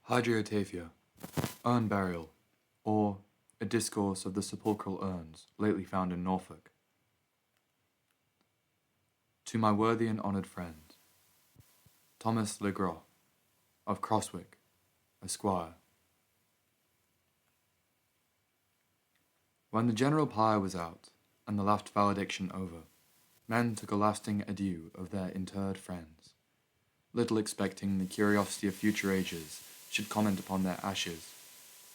Hydriotaphia, urn burial, or a discourse of the sepulchral urns lately found in Norfolk. To my worthy and honoured friend, Thomas Le Gros, of Crosswick, Esquire. When the general pie was out, and the last valediction over, men took a lasting adieu of their interred friends, little expecting the curiosity of future ages should comment upon their ashes,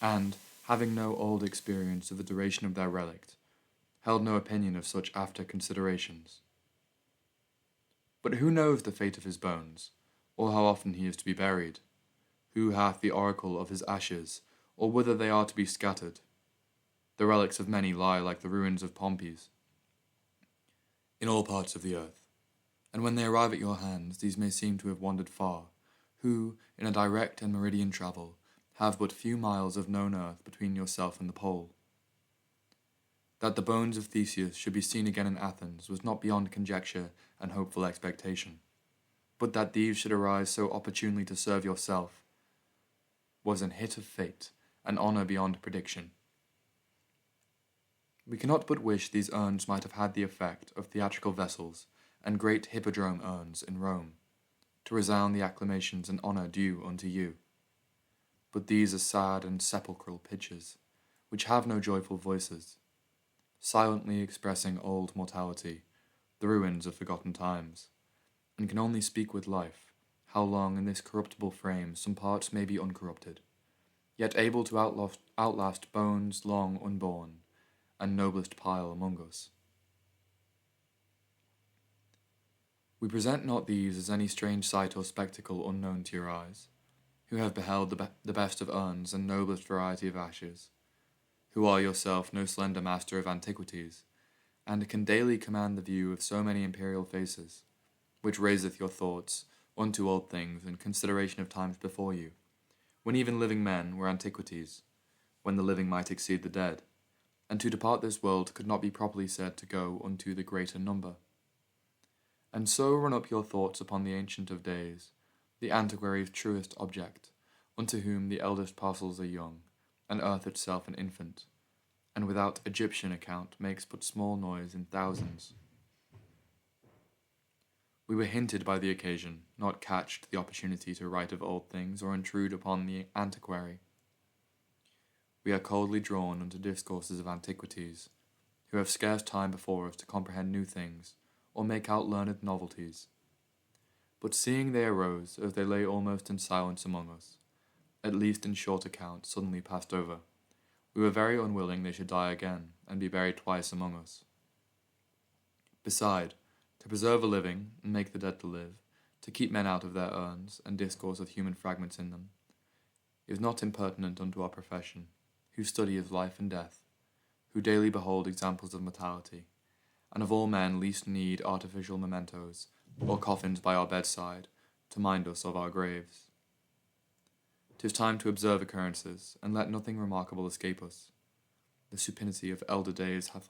and, having no old experience of the duration of their relict, held no opinion of such after considerations. But who knows the fate of his bones, or how often he is to be buried? Who hath the oracle of his ashes, or whither they are to be scattered? The relics of many lie like the ruins of Pompey's, in all parts of the earth, and when they arrive at your hands, these may seem to have wandered far, who, in a direct and meridian travel, have but few miles of known earth between yourself and the pole. That the bones of Theseus should be seen again in Athens was not beyond conjecture and hopeful expectation, but that these should arise so opportunely to serve yourself was an hit of fate, an honour beyond prediction. We cannot but wish these urns might have had the effect of theatrical vessels and great hippodrome urns in Rome, to resound the acclamations and honour due unto you. But these are sad and sepulchral pitches, which have no joyful voices, silently expressing old mortality, the ruins of forgotten times, and can only speak with life, how long in this corruptible frame some parts may be uncorrupted, yet able to outlast bones long unborn, and noblest pile among us. We present not these as any strange sight or spectacle unknown to your eyes, who have beheld the best of urns and noblest variety of ashes, who are yourself no slender master of antiquities, and can daily command the view of so many imperial faces, which raiseth your thoughts unto old things in consideration of times before you, when even living men were antiquities, when the living might exceed the dead, and to depart this world could not be properly said to go unto the greater number. And so run up your thoughts upon the Ancient of Days, the antiquary's truest object, unto whom the eldest parcels are young, and earth itself an infant, and without Egyptian account makes but small noise in thousands. We were hinted by the occasion, not catched the opportunity to write of old things or intrude upon the antiquary. We are coldly drawn unto discourses of antiquities, who have scarce time before us to comprehend new things, or make out learned novelties. But seeing they arose as they lay almost in silence among us, at least in short account suddenly passed over, we were very unwilling they should die again, and be buried twice among us. Beside, to preserve a living, and make the dead to live, to keep men out of their urns, and discourse of human fragments in them, is not impertinent unto our profession, who study of life and death, who daily behold examples of mortality, and of all men least need artificial mementos, or coffins by our bedside, to mind us of our graves. 'Tis time to observe occurrences, and let nothing remarkable escape us. The supinity of elder days hath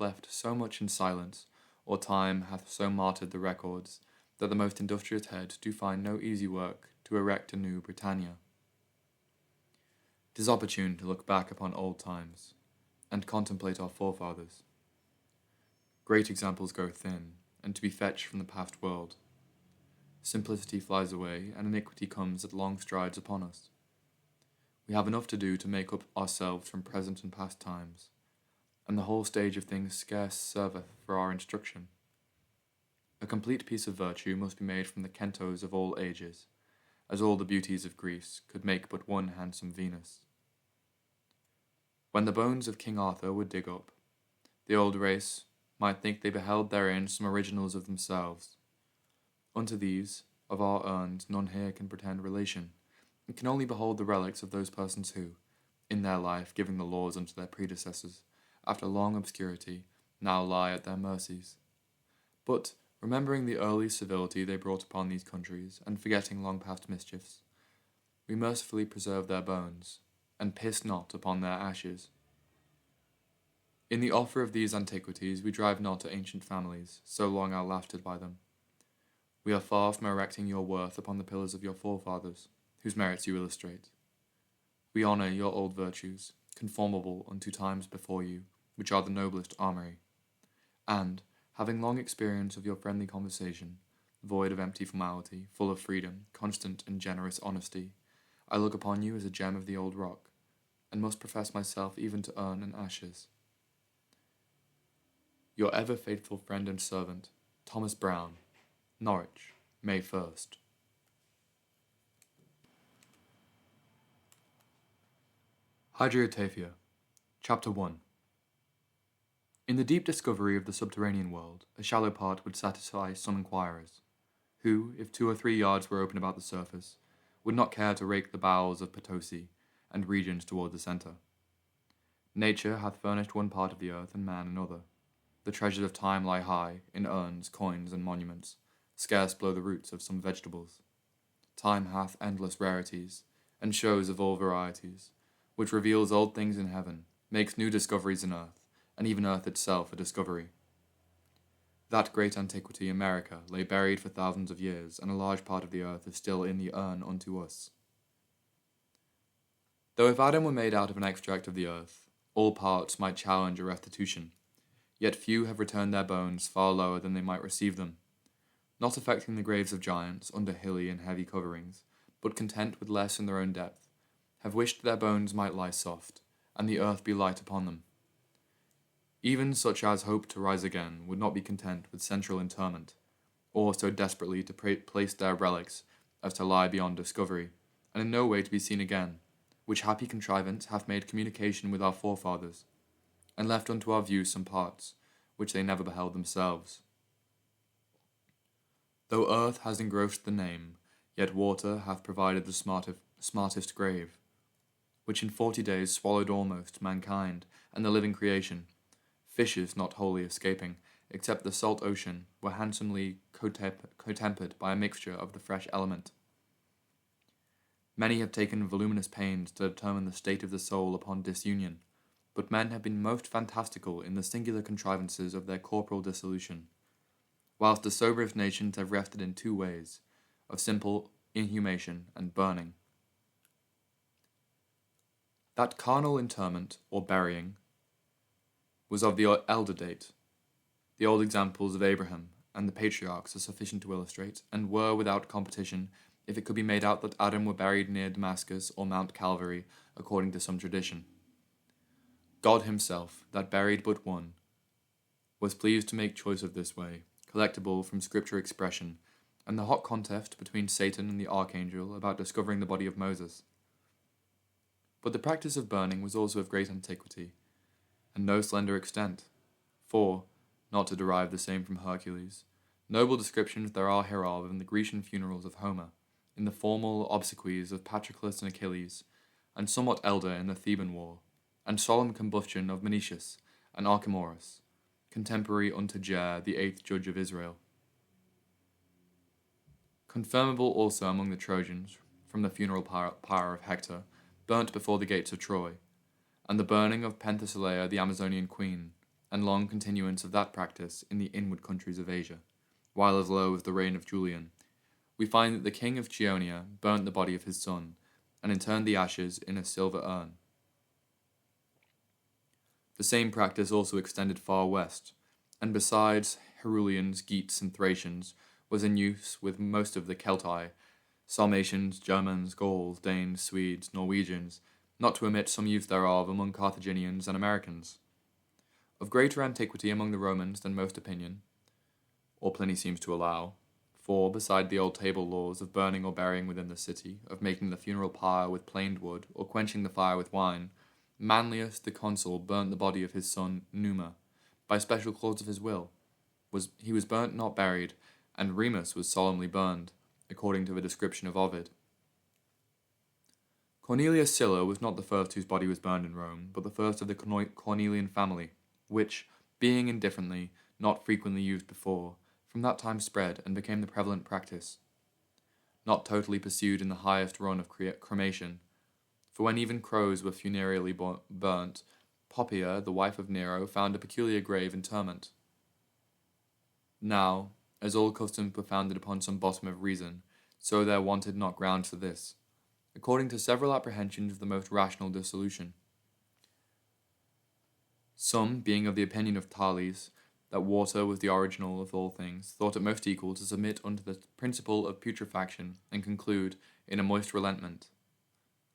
left so much in silence, or time hath so martyred the records, that the most industrious head do find no easy work to erect a new Britannia. 'Tis opportune to look back upon old times, and contemplate our forefathers. Great examples go thin, and to be fetched from the past world. Simplicity flies away, and iniquity comes at long strides upon us. We have enough to do to make up ourselves from present and past times, and the whole stage of things scarce serveth for our instruction. A complete piece of virtue must be made from the Kentos of all ages, as all the beauties of Greece could make but one handsome Venus. When the bones of King Arthur would dig up, the old race might think they beheld therein some originals of themselves. Unto these, of our urns, none here can pretend relation, and can only behold the relics of those persons who, in their life giving the laws unto their predecessors, after long obscurity, now lie at their mercies. But, remembering the early civility they brought upon these countries, and forgetting long past mischiefs, we mercifully preserve their bones, and piss not upon their ashes. In the offer of these antiquities we drive not to ancient families, so long outlasted by them. We are far from erecting your worth upon the pillars of your forefathers, whose merits you illustrate. We honour your old virtues, conformable unto times before you, which are the noblest armoury. And, having long experience of your friendly conversation, void of empty formality, full of freedom, constant and generous honesty, I look upon you as a gem of the old rock, and must profess myself even to urn and ashes. Your ever faithful friend and servant, Thomas Browne, Norwich, May 1st. Hydriotaphia, Chapter 1. In the deep discovery of the subterranean world, a shallow part would satisfy some inquirers, who, if 2 or 3 yards were open about the surface, would not care to rake the bowels of Potosi and regions toward the centre. Nature hath furnished one part of the earth, and man another. The treasures of time lie high, in urns, coins, and monuments, scarce below the roots of some vegetables. Time hath endless rarities, and shows of all varieties, which reveals old things in heaven, makes new discoveries in earth, and even earth itself a discovery. That great antiquity, America, lay buried for thousands of years, and a large part of the earth is still in the urn unto us. Though if Adam were made out of an extract of the earth, all parts might challenge a restitution, yet few have returned their bones far lower than they might receive them, not affecting the graves of giants under hilly and heavy coverings, but content with less in their own depth, have wished their bones might lie soft, and the earth be light upon them. Even such as hope to rise again would not be content with central interment, or so desperately to place their relics as to lie beyond discovery, and in no way to be seen again, which happy contrivance hath made communication with our forefathers, and left unto our view some parts, which they never beheld themselves. Though earth has engrossed the name, yet water hath provided the smartest grave, which in 40 days swallowed almost mankind and the living creation, fishes not wholly escaping, except the salt ocean were handsomely cotempered by a mixture of the fresh element. Many have taken voluminous pains to determine the state of the soul upon disunion, but men have been most fantastical in the singular contrivances of their corporal dissolution, whilst the soberest nations have rested in 2 ways, of simple inhumation and burning. That carnal interment, or burying, was of the elder date. The old examples of Abraham and the patriarchs are sufficient to illustrate, and were without competition, if it could be made out that Adam were buried near Damascus or Mount Calvary, according to some tradition. God himself, that buried but one, was pleased to make choice of this way, collectible from scripture expression, and the hot contest between Satan and the archangel about discovering the body of Moses. But the practice of burning was also of great antiquity, and no slender extent, for, not to derive the same from Hercules, noble descriptions there are hereof in the Grecian funerals of Homer, in the formal obsequies of Patroclus and Achilles, and somewhat elder in the Theban war, and solemn combustion of Menecius and Archemorus, contemporary unto Jair, the 8th judge of Israel. Confirmable also among the Trojans, from the funeral pyre of Hector, burnt before the gates of Troy, and the burning of Penthesilea the Amazonian queen, and long continuance of that practice in the inward countries of Asia, while as low as the reign of Julian, we find that the king of Chaeonia burnt the body of his son, and interned the ashes in a silver urn. The same practice also extended far west, and besides Herulians, Geats, and Thracians, was in use with most of the Celtae, Sarmatians, Germans, Gauls, Danes, Swedes, Norwegians, not to omit some use thereof among Carthaginians and Americans. Of greater antiquity among the Romans than most opinion, or Pliny seems to allow, for, beside the old table laws of burning or burying within the city, of making the funeral pyre with planed wood, or quenching the fire with wine, Manlius the consul burnt the body of his son Numa, by special clause of his will. He was burnt, not buried, and Remus was solemnly burned, according to the description of Ovid. Cornelius Sylla was not the first whose body was burned in Rome, but the first of the Cornelian family, which, being indifferently, not frequently used before, from that time spread and became the prevalent practice. Not totally pursued in the highest run of cremation, for when even crows were funereally burnt, Poppaea, the wife of Nero, found a peculiar grave interment. Now, as all customs were founded upon some bottom of reason, so there wanted not ground for this, according to several apprehensions of the most rational dissolution. Some, being of the opinion of Thales, that water was the original of all things, thought it most equal to submit unto the principle of putrefaction, and conclude in a moist relentment.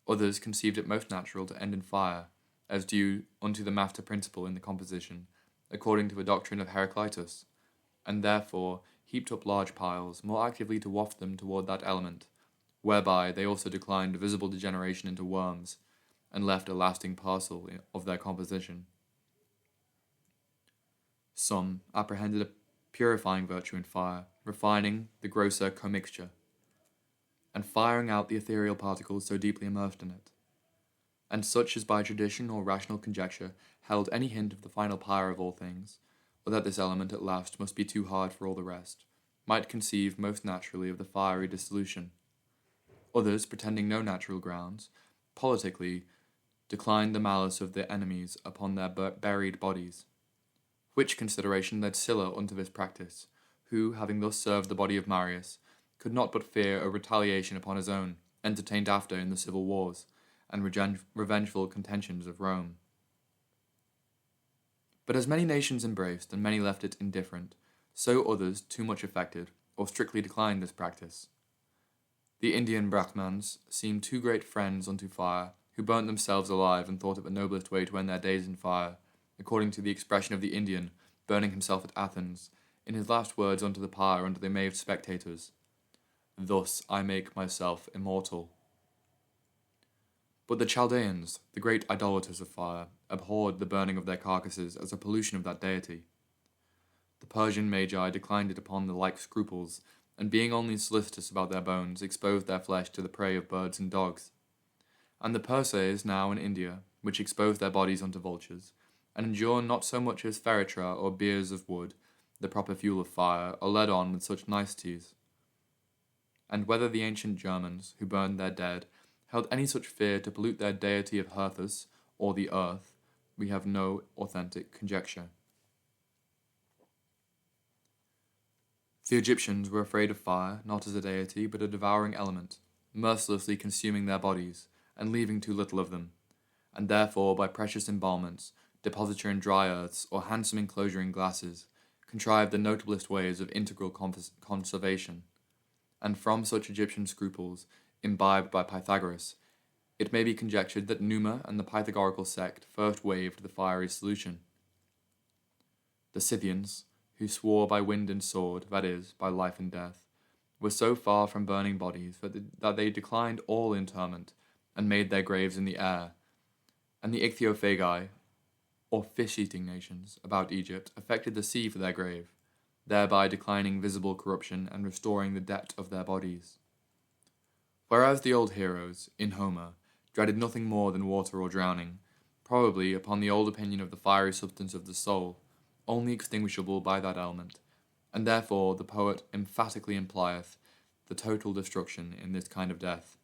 Others conceived it most natural to end in fire, as due unto the matter principle in the composition, according to a doctrine of Heraclitus, and therefore heaped up large piles, more actively to waft them toward that element, whereby they also declined visible degeneration into worms, and left a lasting parcel of their composition. Some apprehended a purifying virtue in fire, refining the grosser commixture, and firing out the ethereal particles so deeply immersed in it. And such as by tradition or rational conjecture held any hint of the final power of all things, or that this element at last must be too hard for all the rest, might conceive most naturally of the fiery dissolution. Others, pretending no natural grounds, politically declined the malice of their enemies upon their buried bodies. Which consideration led Sylla unto this practice, who, having thus served the body of Marius, could not but fear a retaliation upon his own, entertained after in the civil wars, and revengeful contentions of Rome. But as many nations embraced, and many left it indifferent, so others, too much affected, or strictly declined this practice. The Indian Brahmans seemed too great friends unto fire, who burnt themselves alive, and thought it the noblest way to end their days in fire, according to the expression of the Indian, burning himself at Athens, in his last words unto the pyre under the amazed spectators, "Thus I make myself immortal." But the Chaldeans, the great idolaters of fire, abhorred the burning of their carcasses as a pollution of that deity. The Persian magi declined it upon the like scruples, and being only solicitous about their bones, exposed their flesh to the prey of birds and dogs. And the Perses now in India, which expose their bodies unto vultures, and endure not so much as ferritra or biers of wood, the proper fuel of fire, are led on with such niceties. And whether the ancient Germans, who burned their dead, held any such fear to pollute their deity of Herthus, or the earth, we have no authentic conjecture. The Egyptians were afraid of fire, not as a deity, but a devouring element, mercilessly consuming their bodies, and leaving too little of them, and therefore by precious embalments, depositure in dry earths, or handsome enclosure in glasses, contrived the notablest ways of integral conservation. And from such Egyptian scruples, imbibed by Pythagoras, it may be conjectured that Numa and the Pythagorical sect first waived the fiery solution. The Scythians, who swore by wind and sword, that is, by life and death, were so far from burning bodies that they declined all interment, and made their graves in the air. And the Ichthyophagi, or fish-eating nations, about Egypt, affected the sea for their grave, thereby declining visible corruption and restoring the depth of their bodies. Whereas the old heroes, in Homer, dreaded nothing more than water or drowning, probably upon the old opinion of the fiery substance of the soul, only extinguishable by that element, and therefore the poet emphatically implieth the total destruction in this kind of death,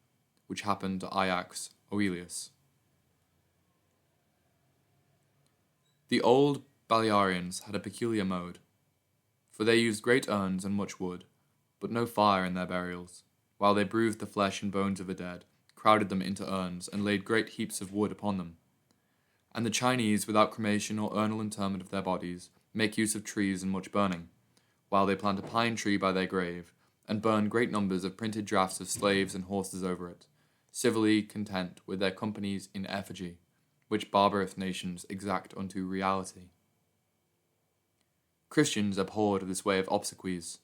which happened to Ajax Oelius. The old Balearians had a peculiar mode, for they used great urns and much wood, but no fire in their burials, while they bruised the flesh and bones of the dead, crowded them into urns, and laid great heaps of wood upon them. And the Chinese, without cremation or urnal interment of their bodies, make use of trees and much burning, while they plant a pine tree by their grave, and burn great numbers of printed drafts of slaves and horses over it, civilly content with their companies in effigy, which barbarous nations exact unto reality. Christians abhorred this way of obsequies,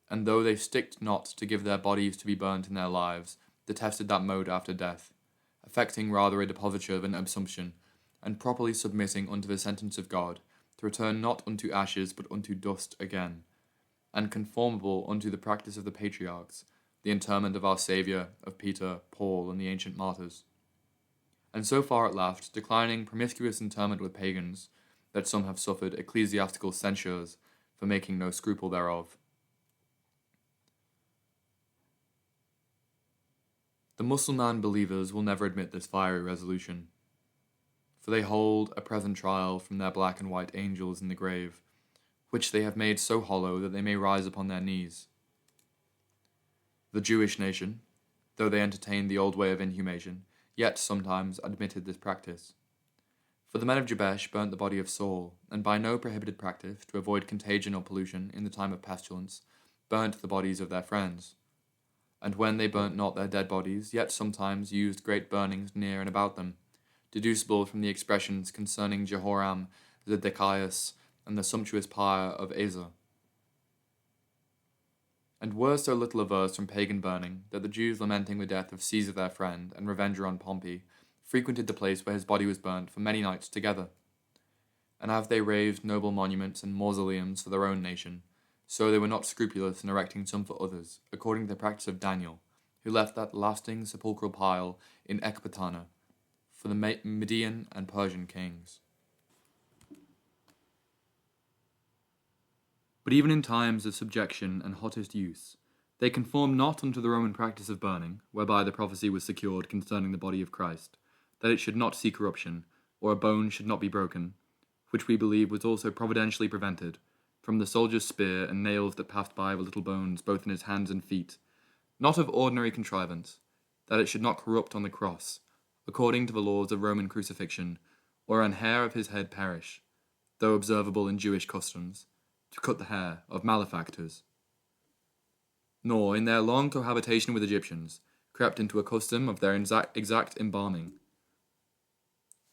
and though they sticked not to give their bodies to be burnt in their lives, detested that mode after death, affecting rather a depositure than absumption, and properly submitting unto the sentence of God, to return not unto ashes but unto dust again, and conformable unto the practice of the patriarchs, the interment of our Saviour, of Peter, Paul, and the ancient martyrs. And so far at last, declining promiscuous interment with pagans, that some have suffered ecclesiastical censures for making no scruple thereof. The Mussulman believers will never admit this fiery resolution, for they hold a present trial from their black and white angels in the grave, which they have made so hollow that they may rise upon their knees. The Jewish nation, though they entertained the old way of inhumation, yet sometimes admitted this practice. For the men of Jabesh burnt the body of Saul, and by no prohibited practice, to avoid contagion or pollution in the time of pestilence, burnt the bodies of their friends. And when they burnt not their dead bodies, yet sometimes used great burnings near and about them, deducible from the expressions concerning Jehoram, Zedekias, and the sumptuous pyre of Asa. And were so little averse from pagan burning, that the Jews, lamenting the death of Caesar their friend, and revenger on Pompey, frequented the place where his body was burnt for many nights together. And as they raised noble monuments and mausoleums for their own nation, so they were not scrupulous in erecting some for others, according to the practice of Daniel, who left that lasting sepulchral pile in Ecbatana for the Median and Persian kings. But even in times of subjection and hottest use, they conformed not unto the Roman practice of burning, whereby the prophecy was secured concerning the body of Christ, that it should not see corruption, or a bone should not be broken, which we believe was also providentially prevented, from the soldier's spear and nails that passed by with little bones both in his hands and feet, not of ordinary contrivance, that it should not corrupt on the cross, according to the laws of Roman crucifixion, or an hair of his head perish, though observable in Jewish customs, to cut the hair of malefactors. Nor, in their long cohabitation with Egyptians, crept into a custom of their exact embalming,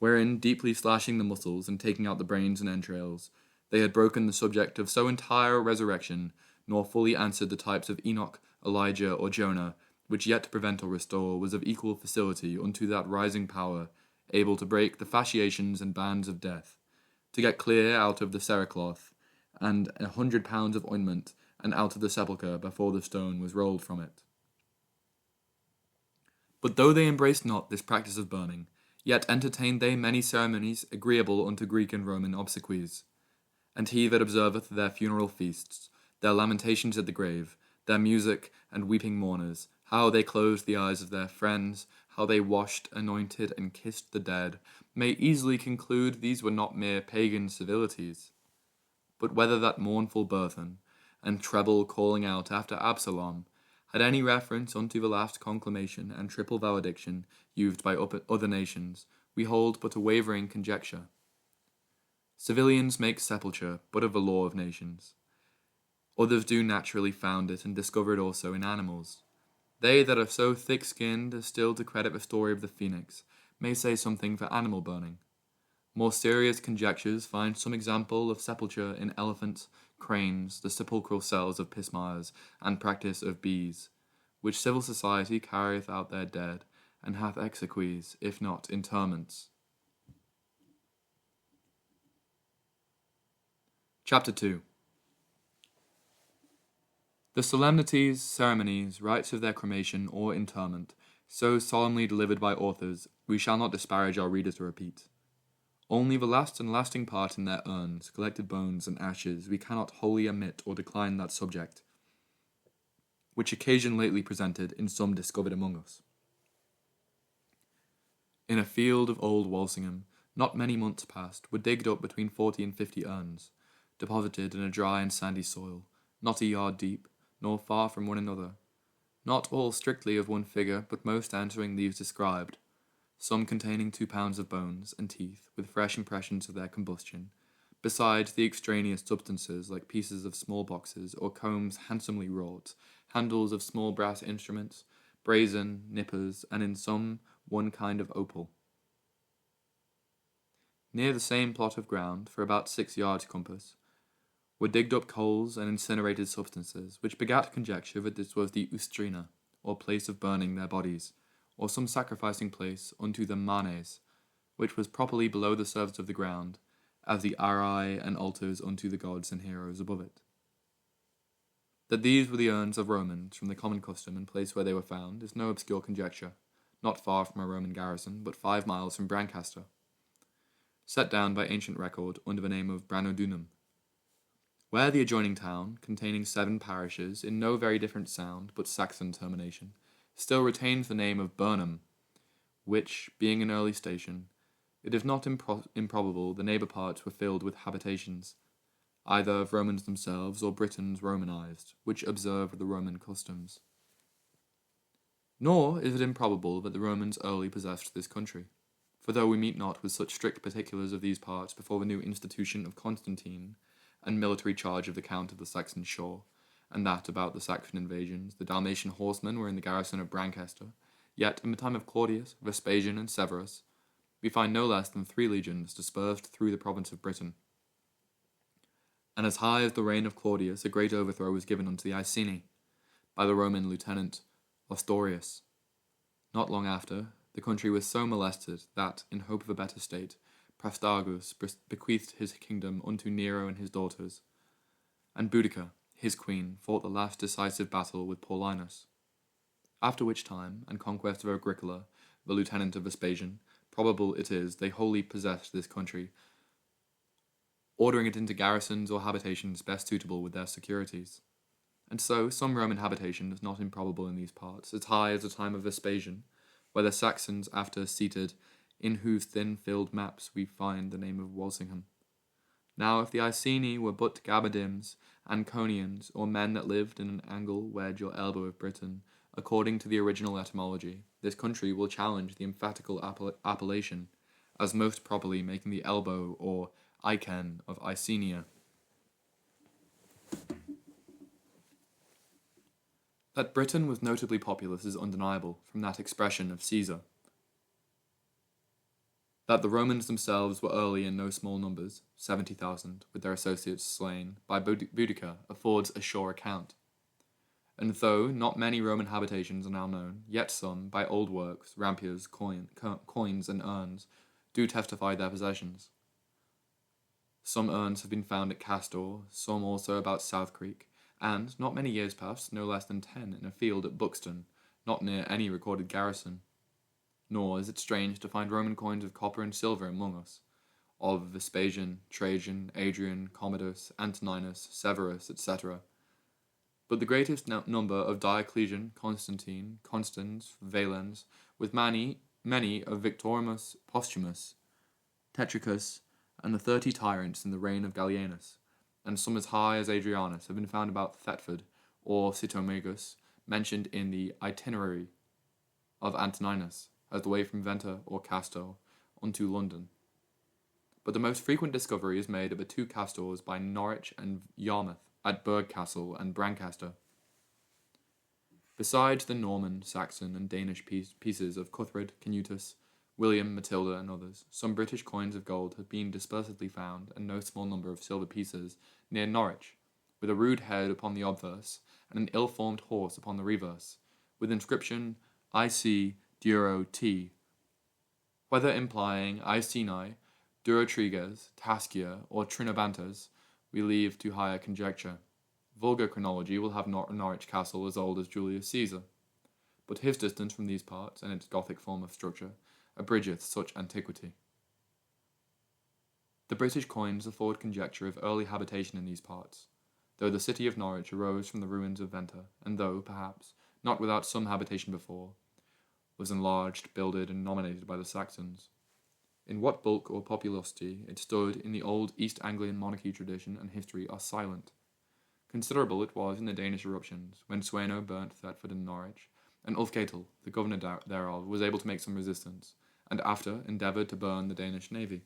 wherein, deeply slashing the muscles and taking out the brains and entrails, they had broken the subject of so entire a resurrection, nor fully answered the types of Enoch, Elijah, or Jonah, which yet to prevent or restore was of equal facility unto that rising power, able to break the fasciations and bands of death, to get clear out of the cerecloth, and 100 pounds of ointment, and out of the sepulchre before the stone was rolled from it. But though they embraced not this practice of burning, yet entertained they many ceremonies agreeable unto Greek and Roman obsequies. And he that observeth their funeral feasts, their lamentations at the grave, their music and weeping mourners, how they closed the eyes of their friends, how they washed, anointed, and kissed the dead, may easily conclude these were not mere pagan civilities, but whether that mournful burthen, and treble calling out after Absalom, had any reference unto the last conclamation and triple valediction used by other nations, we hold but a wavering conjecture. Civilians make sepulture but of the law of nations. Others do naturally found it and discover it also in animals. They that are so thick-skinned as still to credit the story of the phoenix may say something for animal burning. More serious conjectures find some example of sepulture in elephants, cranes, the sepulchral cells of pismires, and practice of bees, which civil society carrieth out their dead, and hath exequies, if not interments. Chapter 2. The solemnities, ceremonies, rites of their cremation or interment, so solemnly delivered by authors, we shall not disparage our readers to repeat. Only the last and lasting part in their urns, collected bones and ashes, we cannot wholly omit or decline that subject, which occasion lately presented in some discovered among us. In a field of old Walsingham, not many months past, were digged up between 40 and 50 urns, deposited in a dry and sandy soil, not a yard deep, nor far from one another, not all strictly of one figure, but most answering these described, some containing 2 pounds of bones and teeth, with fresh impressions of their combustion, besides the extraneous substances like pieces of small boxes or combs handsomely wrought, handles of small brass instruments, brazen, nippers, and in some one kind of opal. Near the same plot of ground, for about 6 yards compass, were digged up coals and incinerated substances, which begat conjecture that this was the ustrina, or place of burning their bodies, or some sacrificing place unto the manes, which was properly below the surface of the ground, as the arai and altars unto the gods and heroes above it. That these were the urns of Romans from the common custom and place where they were found is no obscure conjecture, not far from a Roman garrison, but 5 miles from Brancaster, set down by ancient record under the name of Branodunum, where the adjoining town, containing 7 parishes in no very different sound but Saxon termination, still retains the name of Burnham, which, being an early station, it is not improbable the neighbour parts were filled with habitations, either of Romans themselves or Britons Romanized, which observed the Roman customs. Nor is it improbable that the Romans early possessed this country. For though we meet not with such strict particulars of these parts before the new institution of Constantine, and military charge of the Count of the Saxon shore, and that about the Saxon invasions, the Dalmatian horsemen were in the garrison of Brancaster, yet in the time of Claudius, Vespasian, and Severus, we find no less than 3 legions dispersed through the province of Britain. And as high as the reign of Claudius, a great overthrow was given unto the Iceni, by the Roman lieutenant Ostorius. Not long after, the country was so molested that, in hope of a better state, Prastargus bequeathed his kingdom unto Nero and his daughters, and Boudica, his queen, fought the last decisive battle with Paulinus. After which time, and conquest of Agricola, the lieutenant of Vespasian, probable it is they wholly possessed this country, ordering it into garrisons or habitations best suitable with their securities. And so some Roman habitation is not improbable in these parts, as high as the time of Vespasian, where the Saxons after seated, in whose thin-filled maps we find the name of Walsingham. Now if the Iceni were but Gabidims, Anconians, or men that lived in an angle, wedge, or elbow of Britain, according to the original etymology, this country will challenge the emphatical appellation, as most properly making the elbow or Icen of Icenia. That Britain was notably populous is undeniable from that expression of Caesar. That the Romans themselves were early in no small numbers, 70,000, with their associates slain, by Boudica affords a sure account. And though not many Roman habitations are now known, yet some, by old works, rampiers, coins, and urns, do testify their possessions. Some urns have been found at Castor, some also about South Creek, and, not many years past, no less than 10 in a field at Buxton, not near any recorded garrison. Nor is it strange to find Roman coins of copper and silver among us, of Vespasian, Trajan, Adrian, Commodus, Antoninus, Severus, etc. But the greatest number of Diocletian, Constantine, Constans, Valens, with many of Victorimus, Posthumus, Tetricus, and the 30 tyrants in the reign of Gallienus, and some as high as Adrianus have been found about Thetford, or Citomegus, mentioned in the itinerary of Antoninus, as the way from Venta or Castor unto London. But the most frequent discovery is made of the 2 castors by Norwich and Yarmouth, at Burgh Castle and Brancaster. Besides the Norman, Saxon, and Danish pieces of Cuthred, Canutus, William, Matilda, and others, some British coins of gold have been dispersedly found, and no small number of silver pieces, near Norwich, with a rude head upon the obverse, and an ill-formed horse upon the reverse, with inscription IC Duro T, whether implying Iceni, Durotriges, Tascia, or Trinobantes, we leave to higher conjecture. Vulgar chronology will have Norwich Castle as old as Julius Caesar, but his distance from these parts, and its Gothic form of structure, abridgeth such antiquity. The British coins afford conjecture of early habitation in these parts, though the city of Norwich arose from the ruins of Venta, and though, perhaps, not without some habitation before, was enlarged, builded, and nominated by the Saxons. In what bulk or populosity it stood in the old East Anglian monarchy tradition and history are silent. Considerable it was in the Danish eruptions, when Sweno burnt Thetford and Norwich, and Ulfketil, the governor thereof, was able to make some resistance, and after endeavoured to burn the Danish navy.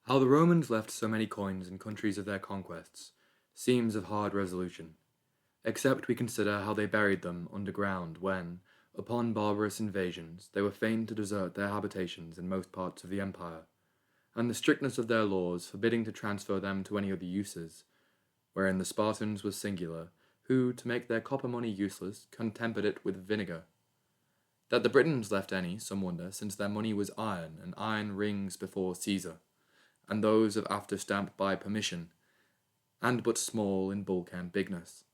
How the Romans left so many coins in countries of their conquests seems of hard resolution, except we consider how they buried them underground when, upon barbarous invasions, they were fain to desert their habitations in most parts of the empire, and the strictness of their laws forbidding to transfer them to any other uses, wherein the Spartans was singular, who, to make their copper money useless, contempered it with vinegar. That the Britons left any, some wonder, since their money was iron, and iron rings before Caesar, and those of after stamped by permission, and but small in bulk and bigness.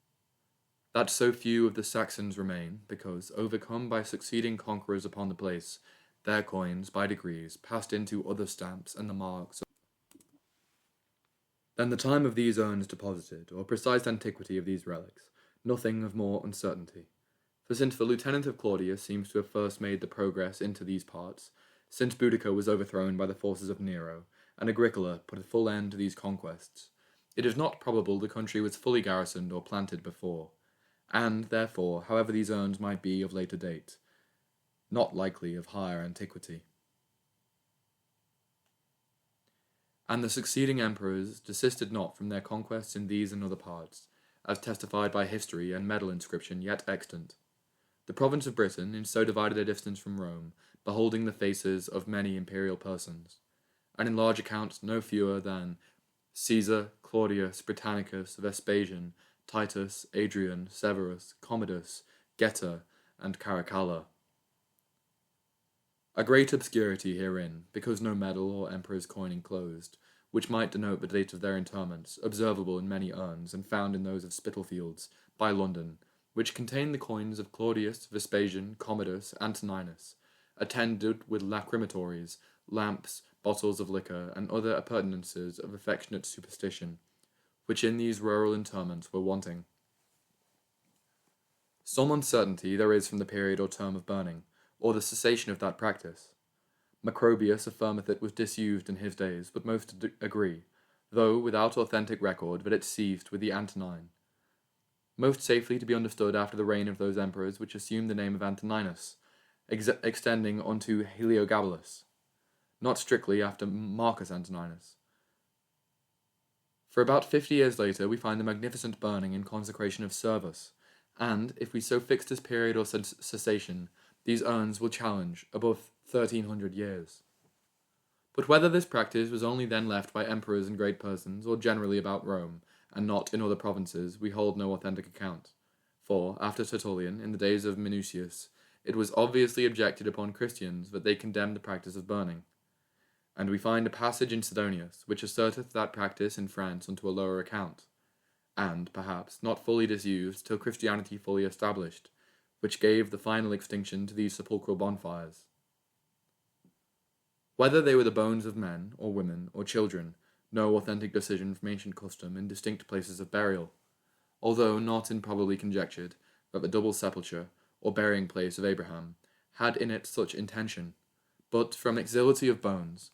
That so few of the Saxons remain, because, overcome by succeeding conquerors upon the place, their coins, by degrees, passed into other stamps and the marks. Than the time of these urns deposited, or precise antiquity of these relics, nothing of more uncertainty. For since the lieutenant of Claudius seems to have first made the progress into these parts, since Boudica was overthrown by the forces of Nero, and Agricola put a full end to these conquests, It is not probable the country was fully garrisoned or planted before, and, therefore, however these urns might be of later date, not likely of higher antiquity. And the succeeding emperors desisted not from their conquests in these and other parts, as testified by history and medal inscription yet extant. The province of Britain, in so divided a distance from Rome, beholding the faces of many imperial persons, and in large accounts no fewer than Caesar, Claudius, Britannicus, Vespasian, Titus, Adrian, Severus, Commodus, Geta, and Caracalla. A great obscurity herein, because no medal or emperor's coin enclosed, which might denote the date of their interments, observable in many urns, and found in those of Spitalfields, by London, which contain the coins of Claudius, Vespasian, Commodus, Antoninus, attended with lacrimatories, lamps, bottles of liquor, and other appurtenances of affectionate superstition, which in these rural interments were wanting. Some uncertainty there is from the period or term of burning, or the cessation of that practice. Macrobius affirmeth it was disused in his days, but most agree, though without authentic record, that it ceased with the Antonine, most safely to be understood after the reign of those emperors which assumed the name of Antoninus, extending unto Heliogabalus, not strictly after Marcus Antoninus. For about 50 years later we find the magnificent burning and consecration of Servus, and, if we so fix this period or cessation, these urns will challenge above 1300 years. But whether this practice was only then left by emperors and great persons, or generally about Rome, and not in other provinces, we hold no authentic account. For, after Tertullian, in the days of Minucius, it was obviously objected upon Christians that they condemned the practice of burning. And we find a passage in Sidonius, which asserteth that practice in France unto a lower account, and, perhaps, not fully disused till Christianity fully established, which gave the final extinction to these sepulchral bonfires. Whether they were the bones of men, or women, or children, no authentic decision from ancient custom in distinct places of burial, although not improbably conjectured that the double sepulchre, or burying place of Abraham, had in it such intention, but from exility of bones,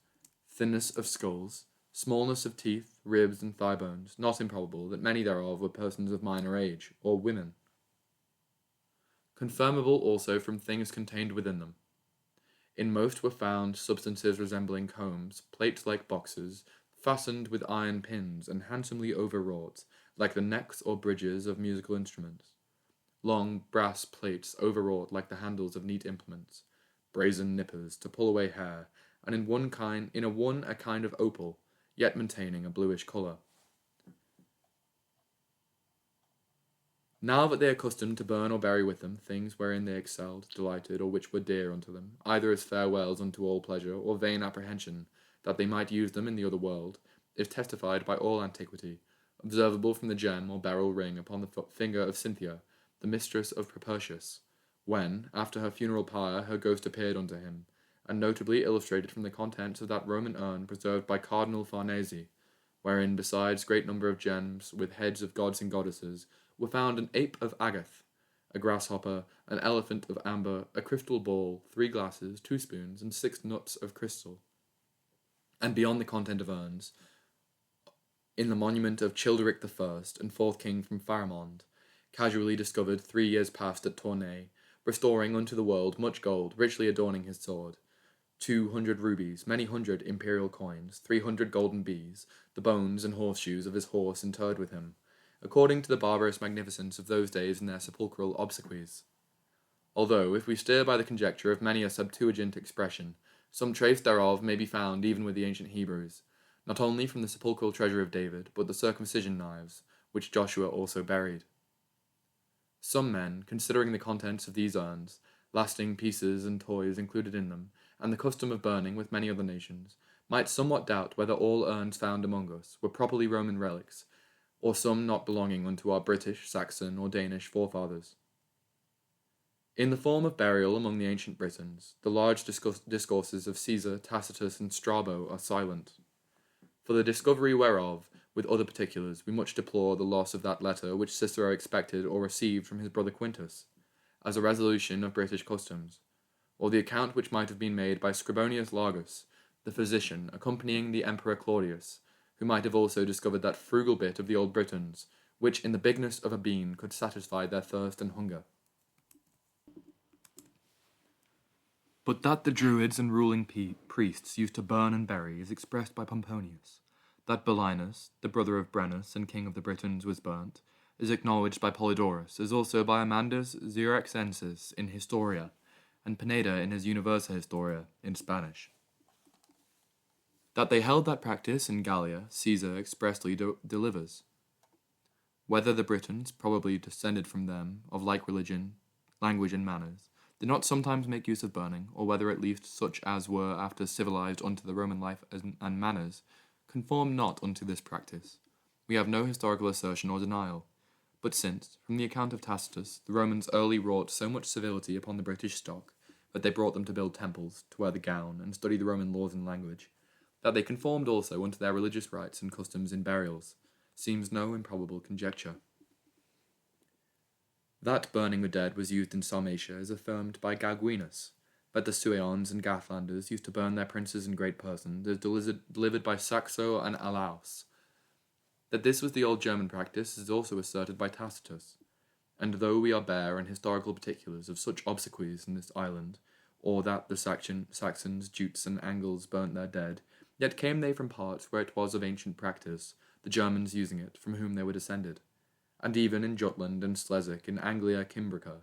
thinness of skulls, smallness of teeth, ribs, and thigh bones, not improbable that many thereof were persons of minor age, or women. Confirmable also from things contained within them. In most were found substances resembling combs, plate-like boxes, fastened with iron pins, and handsomely overwrought, like the necks or bridges of musical instruments. Long brass plates overwrought like the handles of neat implements, brazen nippers to pull away hair, and in one a kind of opal, yet maintaining a bluish colour. Now that they are accustomed to burn or bury with them things wherein they excelled, delighted, or which were dear unto them, either as farewells unto all pleasure, or vain apprehension that they might use them in the other world, is testified by all antiquity, observable from the gem or beryl ring upon the finger of Cynthia, the mistress of Propertius, when, after her funeral pyre, her ghost appeared unto him, and notably illustrated from the contents of that Roman urn preserved by Cardinal Farnese, wherein, besides great number of gems with heads of gods and goddesses, were found an ape of agate, a grasshopper, an elephant of amber, a crystal ball, 3 glasses, 2 spoons, and 6 nuts of crystal. And beyond the content of urns, in the monument of Childeric I and 4th king from Pharamond, casually discovered 3 years past at Tournai, restoring unto the world much gold, richly adorning his sword, 200 rubies, many hundred imperial coins, 300 golden bees, the bones and horseshoes of his horse interred with him, according to the barbarous magnificence of those days in their sepulchral obsequies. Although, if we steer by the conjecture of many a Septuagint expression, some trace thereof may be found even with the ancient Hebrews, not only from the sepulchral treasure of David, but the circumcision knives, which Joshua also buried. Some men, considering the contents of these urns, lasting pieces and toys included in them, and the custom of burning with many other nations, might somewhat doubt whether all urns found among us were properly Roman relics, or some not belonging unto our British, Saxon, or Danish forefathers. In the form of burial among the ancient Britons, the large discourses of Caesar, Tacitus, and Strabo are silent. For the discovery whereof, with other particulars, we much deplore the loss of that letter which Cicero expected or received from his brother Quintus, as a resolution of British customs, or the account which might have been made by Scribonius Largus, the physician, accompanying the Emperor Claudius, who might have also discovered that frugal bit of the old Britons, which in the bigness of a bean could satisfy their thirst and hunger. But that the Druids and ruling priests used to burn and bury is expressed by Pomponius. That Belinus, the brother of Brennus and king of the Britons, was burnt, is acknowledged by Polydorus, as also by Amandus Xerxensis in Historia, and Pineda in his Universa Historia in Spanish. That they held that practice in Gallia, Caesar expressly delivers. Whether the Britons, probably descended from them, of like religion, language, and manners, did not sometimes make use of burning, or whether at least such as were after civilized unto the Roman life and manners, conformed not unto this practice, we have no historical assertion or denial. But since, from the account of Tacitus, the Romans early wrought so much civility upon the British stock, that they brought them to build temples, to wear the gown, and study the Roman laws and language, that they conformed also unto their religious rites and customs in burials, seems no improbable conjecture. That burning the dead was used in Sarmatia is affirmed by Galguinus, but the Sueons and Gathlanders used to burn their princes and great persons, as delivered by Saxo and Alaus. That this was the old German practice is also asserted by Tacitus, and though we are bare in historical particulars of such obsequies in this island, or that the Saxons, Jutes, and Angles burnt their dead, yet came they from parts where it was of ancient practice, the Germans using it, from whom they were descended. And even in Jutland and Schleswig in Anglia Cimbrica,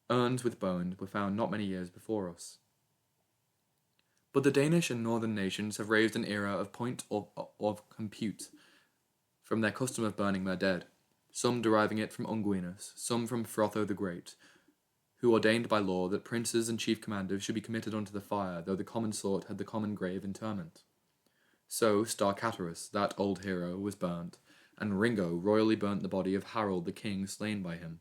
urns with bones were found not many years before us. But the Danish and northern nations have raised an era of point of compute from their custom of burning their dead, some deriving it from Unguinus, some from Frotho the Great, who ordained by law that princes and chief commanders should be committed unto the fire, though the common sort had the common grave interment. So Starcaterus, that old hero, was burnt, and Ringo royally burnt the body of Harold the king slain by him.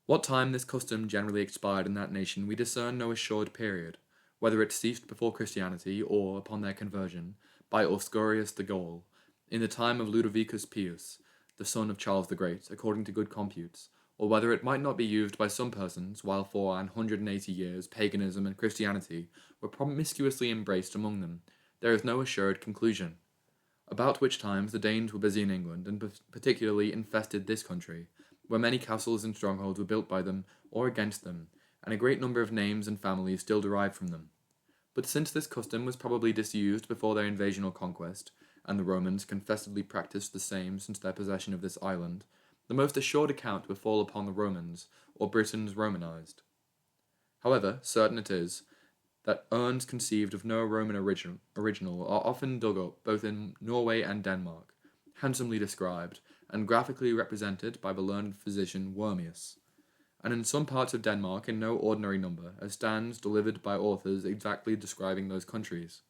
What time this custom generally expired in that nation we discern no assured period, whether it ceased before Christianity or, upon their conversion, by Oscurius the Gaul, in the time of Ludovicus Pius, the son of Charles the Great, according to good computes, or whether it might not be used by some persons, while for 180 years paganism and Christianity were promiscuously embraced among them, there is no assured conclusion. About which times the Danes were busy in England, and particularly infested this country, where many castles and strongholds were built by them or against them, and a great number of names and families still derived from them. But since this custom was probably disused before their invasion or conquest, and the Romans confessedly practised the same since their possession of this island, the most assured account will fall upon the Romans, or Britons Romanized. However, certain it is, that urns conceived of no Roman original are often dug up both in Norway and Denmark, handsomely described, and graphically represented by the learned physician Wormius, and in some parts of Denmark in no ordinary number, as stands delivered by authors exactly describing those countries.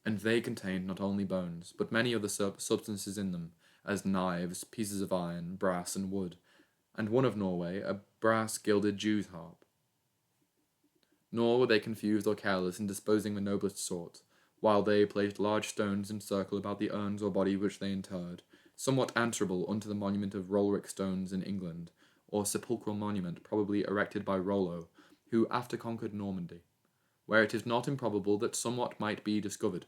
And they contained not only bones, but many other substances in them, as knives, pieces of iron, brass, and wood, and one of Norway, a brass gilded Jew's harp. Nor were they confused or careless in disposing the noblest sort, while they placed large stones in circle about the urns or body which they interred, somewhat answerable unto the monument of Rolric stones in England, or sepulchral monument probably erected by Rollo, who after conquered Normandy, where it is not improbable that somewhat might be discovered.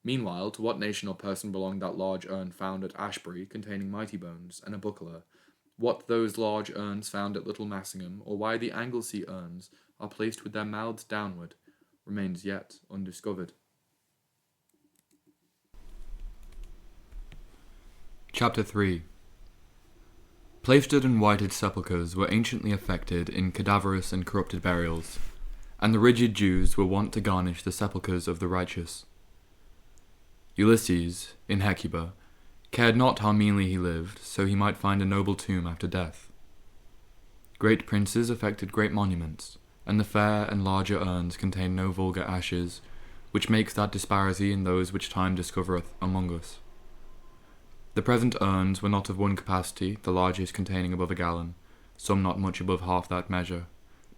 Meanwhile, to what nation or person belonged that large urn found at Ashbury, containing mighty bones, and a buckler, what those large urns found at Little Massingham, or why the Anglesey urns are placed with their mouths downward, remains yet undiscovered. Chapter 3. Plastered and whited sepulchres were anciently affected in cadaverous and corrupted burials, and the rigid Jews were wont to garnish the sepulchres of the righteous. Ulysses, in Hecuba, cared not how meanly he lived, so he might find a noble tomb after death. Great princes affected great monuments, and the fair and larger urns contain no vulgar ashes, which makes that disparity in those which time discovereth among us. The present urns were not of one capacity, the largest containing above a gallon, some not much above half that measure,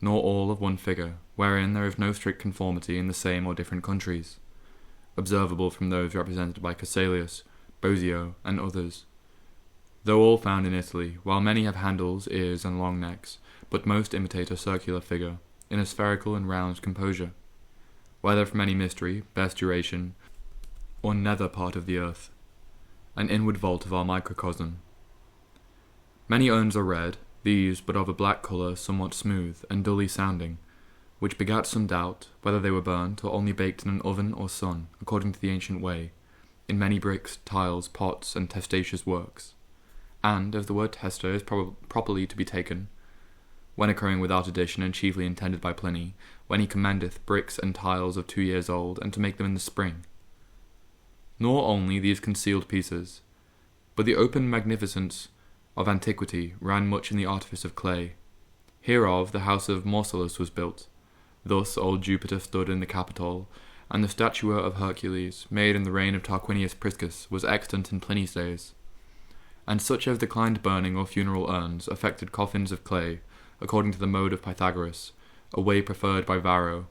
nor all of one figure, wherein there is no strict conformity in the same or different countries, observable from those represented by Cassalius, Bosio, and others, though all found in Italy, while many have handles, ears, and long necks, but most imitate a circular figure, in a spherical and round composure, whether from any mystery, best duration, or nether part of the earth, an inward vault of our microcosm. Many urns are red, these but of a black colour somewhat smooth and dully sounding, which begat some doubt whether they were burnt or only baked in an oven or sun, according to the ancient way, in many bricks, tiles, pots, and testaceous works. And, as the word testa is properly to be taken, when occurring without addition and chiefly intended by Pliny, when he commendeth bricks and tiles of 2 years old, and to make them in the spring. Nor only these concealed pieces, but the open magnificence of antiquity ran much in the artifice of clay. Hereof the house of Mausolus was built. Thus old Jupiter stood in the Capitol, and the statua of Hercules, made in the reign of Tarquinius Priscus, was extant in Pliny's days. And such as declined burning or funeral urns affected coffins of clay, according to the mode of Pythagoras, a way preferred by Varro.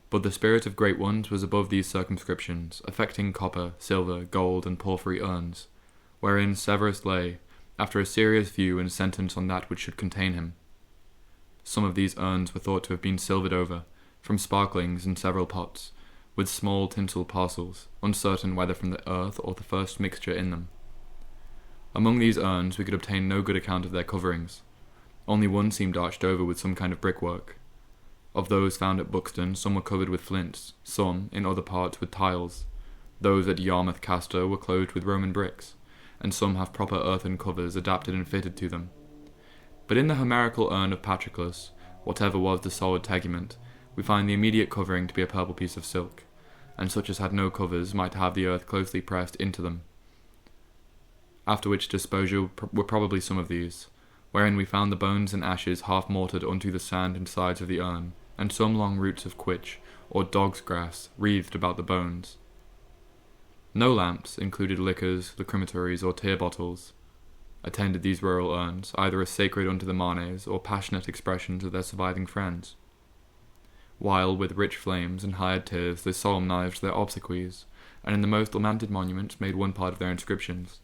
But the spirit of great ones was above these circumscriptions, affecting copper, silver, gold, and porphyry urns, wherein Severus lay, after a serious view and sentence on that which should contain him. Some of these urns were thought to have been silvered over, from sparklings in several pots, with small tinsel parcels, uncertain whether from the earth or the first mixture in them. Among these urns we could obtain no good account of their coverings. Only one seemed arched over with some kind of brickwork. Of those found at Buxton, some were covered with flints, some, in other parts, with tiles. Those at Yarmouth Castor were clothed with Roman bricks, and some have proper earthen covers adapted and fitted to them. But in the Homerical urn of Patroclus, whatever was the solid tegument, we find the immediate covering to be a purple piece of silk, and such as had no covers might have the earth closely pressed into them. After which disposure were probably some of these, wherein we found the bones and ashes half mortared unto the sand and sides of the urn, and some long roots of quitch, or dog's grass, wreathed about the bones. No lamps, included liquors, lacrimatories, or tear bottles, attended these rural urns, either as sacred unto the manes, or passionate expressions of their surviving friends. While, with rich flames and hired tears, they solemnized their obsequies, and in the most lamented monuments made one part of their inscriptions.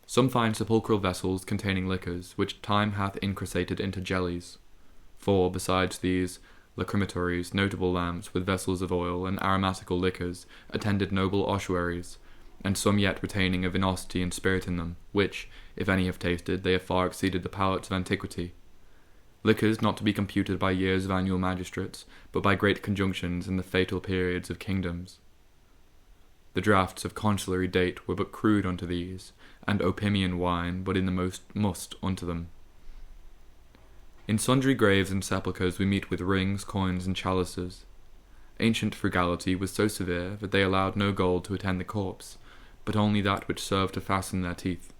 Some find sepulchral vessels containing liquors, which time hath incrustated into jellies. For, besides these lacrimatories, notable lamps with vessels of oil and aromatical liquors attended noble ossuaries, and some yet retaining a vinosity and spirit in them, which, if any have tasted, they have far exceeded the palates of antiquity. Liquors not to be computed by years of annual magistrates, but by great conjunctions in the fatal periods of kingdoms. The draughts of consulary date were but crude unto these, and Opimian wine but in the most must unto them. In sundry graves and sepulchres we meet with rings, coins, and chalices. Ancient frugality was so severe that they allowed no gold to attend the corpse, but only that which served to fasten their teeth.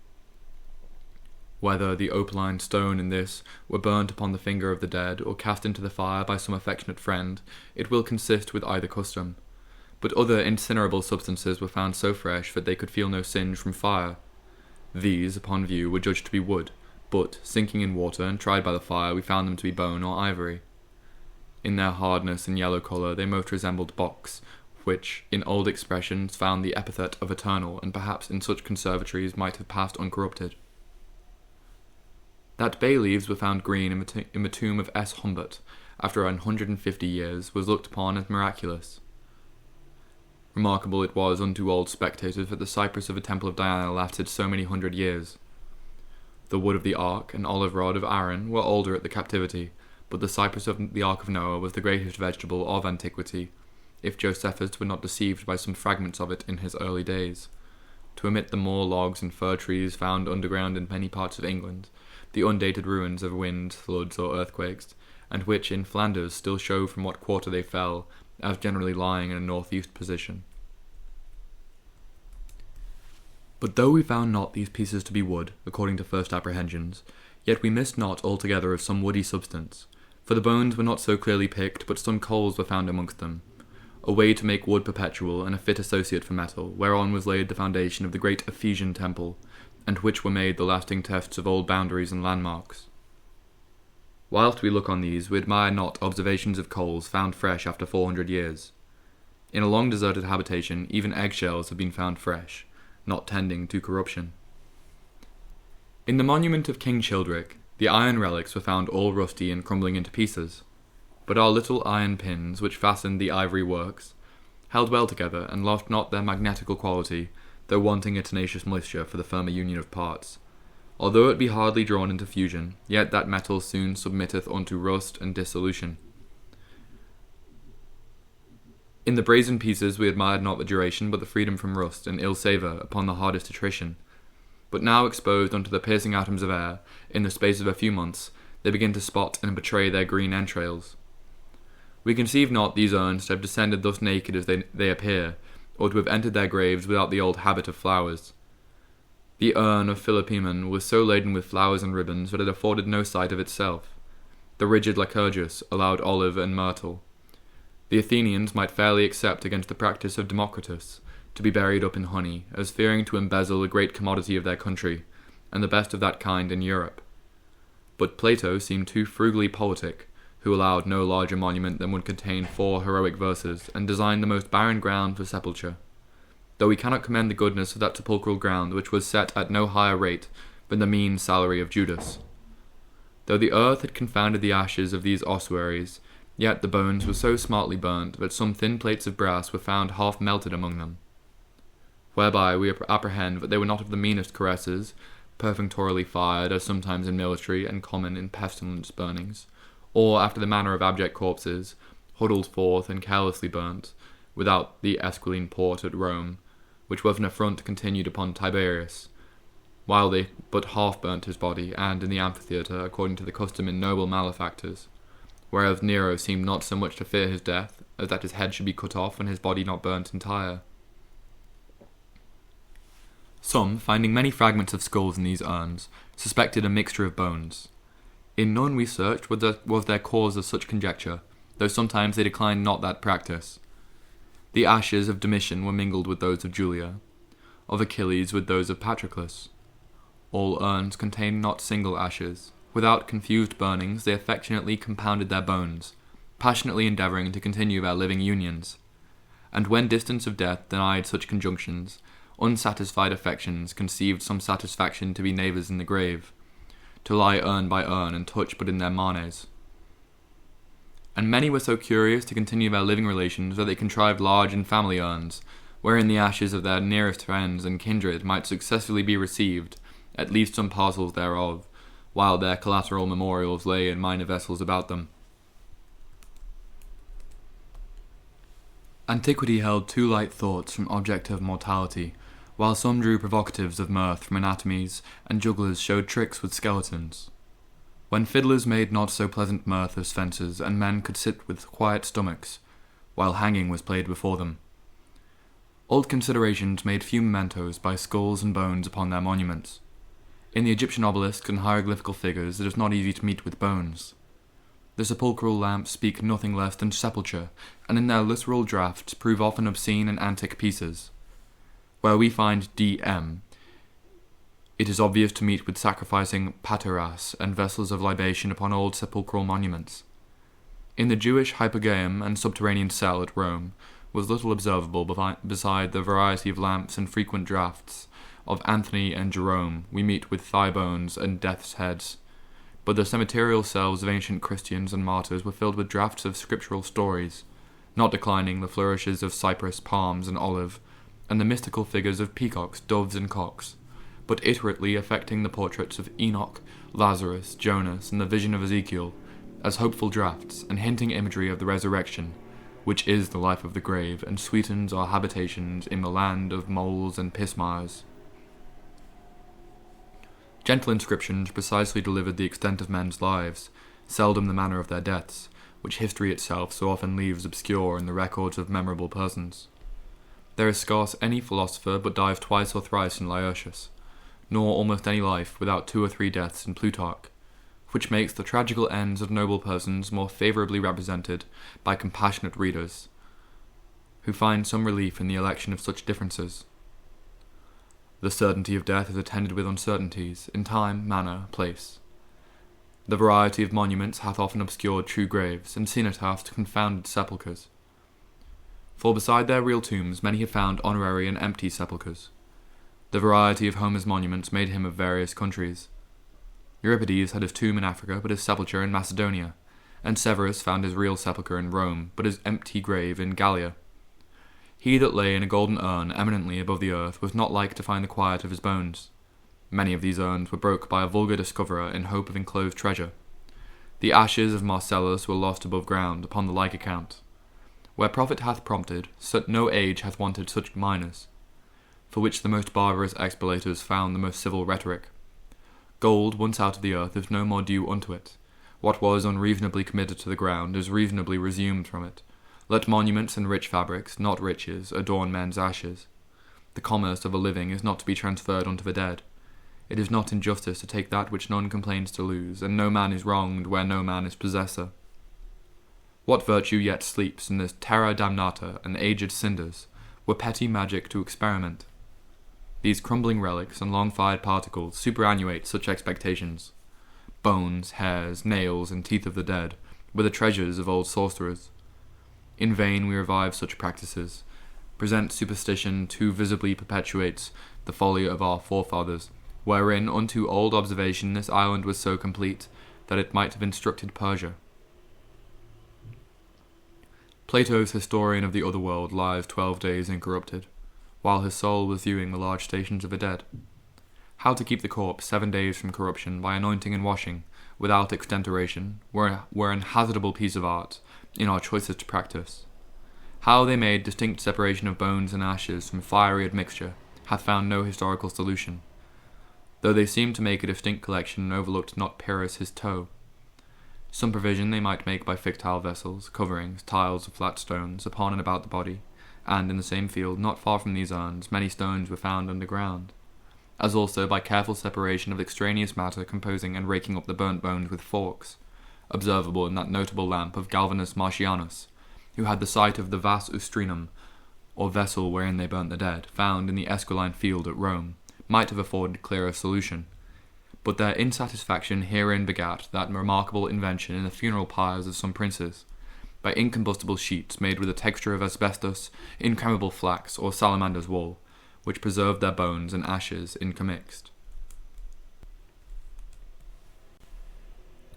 Whether the opaline stone in this were burnt upon the finger of the dead, or cast into the fire by some affectionate friend, it will consist with either custom. But other incinerable substances were found so fresh that they could feel no singe from fire. These, upon view, were judged to be wood, but, sinking in water and tried by the fire, we found them to be bone or ivory. In their hardness and yellow colour they most resembled box, which, in old expressions, found the epithet of eternal, and perhaps in such conservatories might have passed uncorrupted. That bay leaves were found green in the tomb of S. Humbert, after 150 years, was looked upon as miraculous. Remarkable it was unto old spectators that the cypress of the temple of Diana lasted so many 100 years. The wood of the ark and olive rod of Aaron were older at the captivity, but the cypress of the ark of Noah was the greatest vegetable of antiquity, if Josephus were not deceived by some fragments of it in his early days. To omit the more logs and fir trees found underground in many parts of England, the undated ruins of winds, floods, or earthquakes, and which in Flanders still show from what quarter they fell, as generally lying in a northeast position. But though we found not these pieces to be wood, according to first apprehensions, yet we missed not altogether of some woody substance, for the bones were not so clearly picked, but some coals were found amongst them, a way to make wood perpetual, and a fit associate for metal, whereon was laid the foundation of the great Ephesian temple, and which were made the lasting tests of old boundaries and landmarks. Whilst we look on these, we admire not observations of coals found fresh after 400 years. In a long deserted habitation, even eggshells have been found fresh, not tending to corruption. In the monument of King Childeric, The iron relics were found all rusty and crumbling into pieces, but our little iron pins, which fastened the ivory works, held well together and lost not their magnetical quality, though wanting a tenacious moisture for the firmer union of parts. Although it be hardly drawn into fusion, yet that metal soon submitteth unto rust and dissolution. In the brazen pieces we admired not the duration, but the freedom from rust and ill savour upon the hardest attrition. But now exposed unto the piercing atoms of air, in the space of a few months, they begin to spot and betray their green entrails. We conceive not these urns to have descended thus naked as they appear, or to have entered their graves without the old habit of flowers. The urn of Philopoemen was so laden with flowers and ribbons that it afforded no sight of itself. The rigid Lycurgus allowed olive and myrtle. The Athenians might fairly accept against the practice of Democritus to be buried up in honey, as fearing to embezzle a great commodity of their country, and the best of that kind in Europe. But Plato seemed too frugally politic, who allowed no larger monument than would contain 4 heroic verses, and designed the most barren ground for sepulture, though we cannot commend the goodness of that sepulchral ground which was set at no higher rate than the mean salary of Judas. Though the earth had confounded the ashes of these ossuaries, yet the bones were so smartly burnt that some thin plates of brass were found half melted among them, whereby we apprehend that they were not of the meanest caresses, perfunctorily fired, as sometimes in military and common in pestilence burnings, or, after the manner of abject corpses, huddled forth and carelessly burnt, without the Esquiline port at Rome, which was an affront continued upon Tiberius, while they but half burnt his body, and in the amphitheatre, according to the custom in noble malefactors, whereas Nero seemed not so much to fear his death, as that his head should be cut off and his body not burnt entire. Some, finding many fragments of skulls in these urns, suspected a mixture of bones. In none we searched was there cause of such conjecture, though sometimes they declined not that practice. The ashes of Domitian were mingled with those of Julia, of Achilles with those of Patroclus. All urns contained not single ashes. Without confused burnings, they affectionately compounded their bones, passionately endeavouring to continue their living unions. And when distance of death denied such conjunctions, unsatisfied affections conceived some satisfaction to be neighbours in the grave, to lie urn by urn and touch but in their manes. And many were so curious to continue their living relations that they contrived large and family urns, wherein the ashes of their nearest friends and kindred might successfully be received, at least some parcels thereof, while their collateral memorials lay in minor vessels about them. Antiquity held too light thoughts from object of mortality, while some drew provocatives of mirth from anatomies, and jugglers showed tricks with skeletons. When fiddlers made not so pleasant mirth as fencers, and men could sit with quiet stomachs, while hanging was played before them. Old considerations made few mementos by skulls and bones upon their monuments. In the Egyptian obelisks and hieroglyphical figures it is not easy to meet with bones. The sepulchral lamps speak nothing less than sepulture, and in their literal drafts prove often obscene and antic pieces. Where we find D.M., it is obvious to meet with sacrificing pateras and vessels of libation upon old sepulchral monuments. In the Jewish hypogeum and subterranean cell at Rome was little observable beside the variety of lamps and frequent draughts of Anthony and Jerome. We meet with thigh bones and death's heads, but the cemeterial cells of ancient Christians and martyrs were filled with draughts of scriptural stories, not declining the flourishes of cypress, palms, and olive, and the mystical figures of peacocks, doves, and cocks, but iterately affecting the portraits of Enoch, Lazarus, Jonas, and the vision of Ezekiel, as hopeful draughts, and hinting imagery of the resurrection, which is the life of the grave, and sweetens our habitations in the land of moles and pismires. Gentle inscriptions precisely delivered the extent of men's lives, seldom the manner of their deaths, which history itself so often leaves obscure in the records of memorable persons. There is scarce any philosopher but dies twice or thrice in Laertius, nor almost any life without 2 or 3 deaths in Plutarch, which makes the tragical ends of noble persons more favourably represented by compassionate readers, who find some relief in the election of such differences. The certainty of death is attended with uncertainties, in time, manner, place. The variety of monuments hath often obscured true graves, and cenotaphs confounded sepulchres. For beside their real tombs many have found honorary and empty sepulchres. The variety of Homer's monuments made him of various countries. Euripides had his tomb in Africa, but his sepulchre in Macedonia, and Severus found his real sepulchre in Rome, but his empty grave in Gallia. He that lay in a golden urn eminently above the earth was not like to find the quiet of his bones. Many of these urns were broke by a vulgar discoverer in hope of enclosed treasure. The ashes of Marcellus were lost above ground, upon the like account. Where profit hath prompted, no age hath wanted such miners, for which the most barbarous expilators found the most civil rhetoric. Gold, once out of the earth, is no more due unto it. What was unreasonably committed to the ground is reasonably resumed from it. Let monuments and rich fabrics, not riches, adorn men's ashes. The commerce of a living is not to be transferred unto the dead. It is not injustice to take that which none complains to lose, and no man is wronged where no man is possessor. What virtue yet sleeps in this terra damnata and aged cinders were petty magic to experiment? These crumbling relics and long-fired particles superannuate such expectations. Bones, hairs, nails, and teeth of the dead were the treasures of old sorcerers. In vain we revive such practices. Present superstition too visibly perpetuates the folly of our forefathers, wherein unto old observation this island was so complete that it might have instructed Persia. Plato's historian of the other world lies 12 days incorrupted, while his soul was viewing the large stations of the dead. How to keep the corpse 7 days from corruption by anointing and washing, without extenteration, were an hazardable piece of art, in our choicest practice. How they made distinct separation of bones and ashes from fiery admixture hath found no historical solution, though they seemed to make a distinct collection and overlooked not Pyrrhus his toe. Some provision they might make by fictile vessels, coverings, tiles of flat stones, upon and about the body, and in the same field, not far from these urns, many stones were found underground, as also by careful separation of extraneous matter composing and raking up the burnt bones with forks, observable in that notable lamp of Galvanus Martianus, who had the sight of the vas ustrinum, or vessel wherein they burnt the dead, found in the Esquiline field at Rome, might have afforded clearer solution. But their insatisfaction herein begat that remarkable invention in the funeral pyres of some princes, by incombustible sheets made with a texture of asbestos, incremable flax, or salamander's wool, which preserved their bones and ashes intermixed.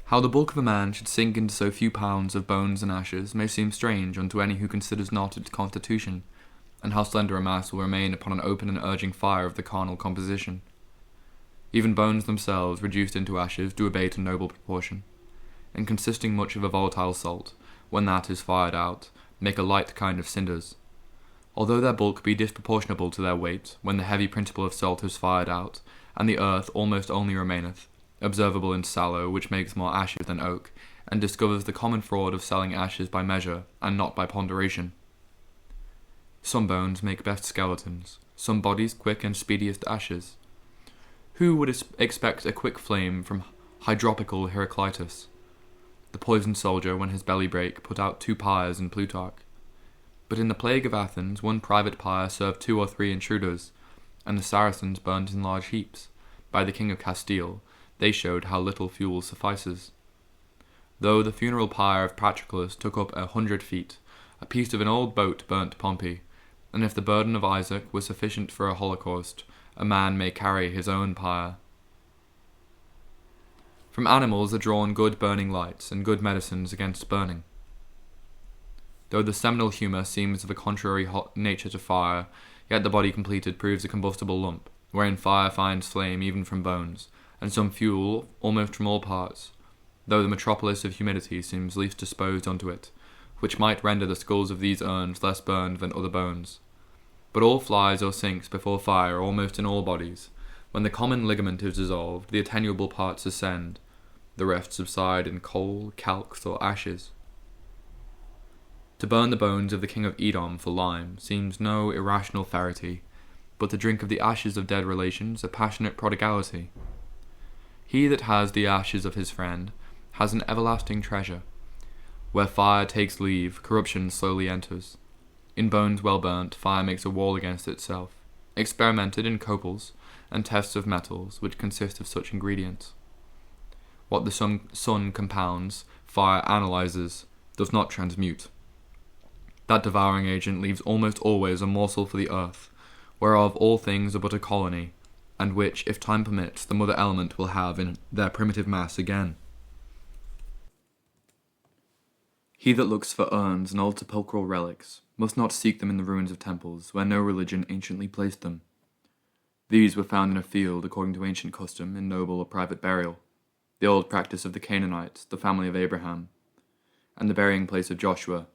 How the bulk of a man should sink into so few pounds of bones and ashes may seem strange unto any who considers not its constitution, and how slender a mass will remain upon an open and urging fire of the carnal composition. Even bones themselves, reduced into ashes, do abate a noble proportion, and consisting much of a volatile salt, when that is fired out, make a light kind of cinders. Although their bulk be disproportionable to their weight, when the heavy principle of salt is fired out, and the earth almost only remaineth, observable in sallow, which makes more ashes than oak, and discovers the common fraud of selling ashes by measure, and not by ponderation. Some bones make best skeletons, some bodies quick and speediest ashes. Who would expect a quick flame from hydropical Heraclitus? The poisoned soldier, when his belly brake, put out 2 pyres in Plutarch. But in the plague of Athens, 1 private pyre served 2 or 3 intruders, and the Saracens burnt in large heaps. By the king of Castile, they showed how little fuel suffices. Though the funeral pyre of Patroclus took up 100 feet, a piece of an old boat burnt Pompey, and if the burden of Isaac was sufficient for a holocaust, a man may carry his own pyre. From animals are drawn good burning lights and good medicines against burning. Though the seminal humour seems of a contrary nature to fire, yet the body completed proves a combustible lump, wherein fire finds flame even from bones, and some fuel almost from all parts, though the metropolis of humidity seems least disposed unto it, which might render the skulls of these urns less burned than other bones. But all flies or sinks before fire almost in all bodies. When the common ligament is dissolved, the attenuable parts ascend, the rest subside in coal, calx, or ashes. To burn the bones of the king of Edom for lime seems no irrational ferity, but to drink of the ashes of dead relations a passionate prodigality. He that has the ashes of his friend has an everlasting treasure. Where fire takes leave, corruption slowly enters. In bones well burnt, fire makes a wall against itself. Experimented in copals and tests of metals, which consist of such ingredients. What the sun compounds, fire analyzes, does not transmute. That devouring agent leaves almost always a morsel for the earth, whereof all things are but a colony, and which, if time permits, the mother element will have in their primitive mass again. He that looks for urns and old sepulchral relics must not seek them in the ruins of temples, where no religion anciently placed them. These were found in a field, according to ancient custom, in noble or private burial, the old practice of the Canaanites, the family of Abraham, and the burying place of Joshua,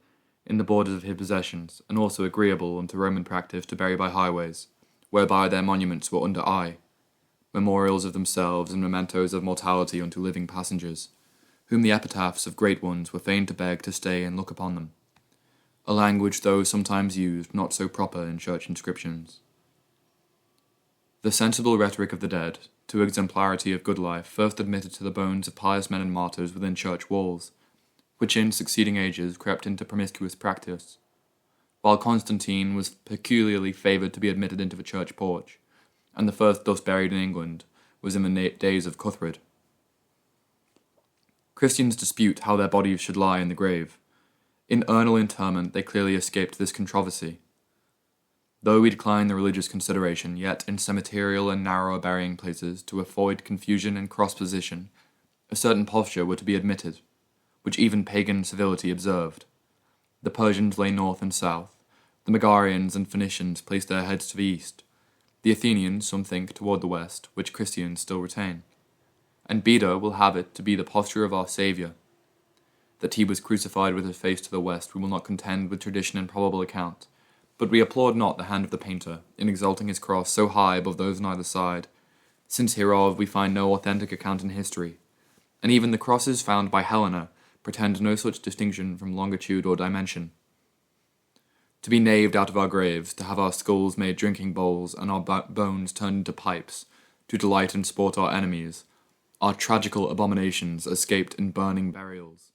in the borders of his possessions, and also agreeable unto Roman practice to bury by highways, whereby their monuments were under eye, memorials of themselves and mementos of mortality unto living passengers, whom the epitaphs of great ones were fain to beg to stay and look upon them, a language though sometimes used not so proper in church inscriptions. The sensible rhetoric of the dead, to exemplarity of good life, first admitted to the bones of pious men and martyrs within church walls, which in succeeding ages crept into promiscuous practice, while Constantine was peculiarly favoured to be admitted into the church porch, and the first thus buried in England was in the days of Cuthred. Christians dispute how their bodies should lie in the grave. In urnal interment they clearly escaped this controversy. Though we decline the religious consideration, yet in cemeterial and narrower burying places, to avoid confusion and cross-position, a certain posture were to be admitted, which even pagan civility observed. The Persians lay north and south, the Megarians and Phoenicians placed their heads to the east, the Athenians, some think, toward the west, which Christians still retain. And Beda will have it to be the posture of our Saviour. That he was crucified with his face to the west we will not contend with tradition and probable account, but we applaud not the hand of the painter in exalting his cross so high above those on either side, since hereof we find no authentic account in history, and even the crosses found by Helena pretend no such distinction from longitude or dimension. To be knaved out of our graves, to have our skulls made drinking bowls, and our bones turned into pipes, to delight and sport our enemies, are tragical abominations escaped in burning burials.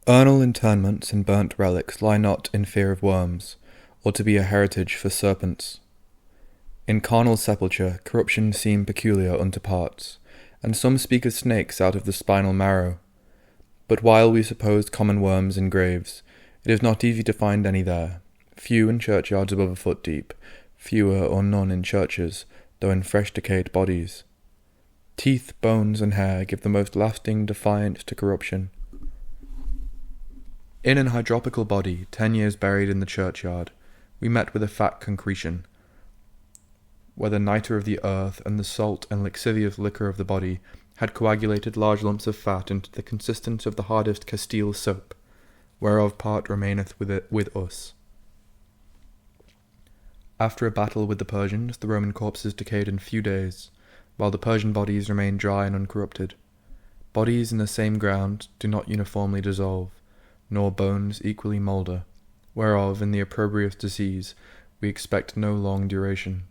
Urnal interments and burnt relics lie not in fear of worms, or to be a heritage for serpents. In carnal sepulture corruption seem peculiar unto parts, and some speak of snakes out of the spinal marrow. But while we suppose common worms in graves, it is not easy to find any there, few in churchyards above a foot deep, fewer or none in churches, though in fresh decayed bodies. Teeth, bones, and hair give the most lasting defiance to corruption. In an hydropical body, 10 years buried in the churchyard, we met with a fat concretion, where the nitre of the earth and the salt and lixivious liquor of the body had coagulated large lumps of fat into the consistence of the hardest Castile soap, whereof part remaineth with us. After a battle with the Persians, the Roman corpses decayed in few days, while the Persian bodies remained dry and uncorrupted. Bodies in the same ground do not uniformly dissolve, nor bones equally moulder, whereof in the opprobrious disease we expect no long duration.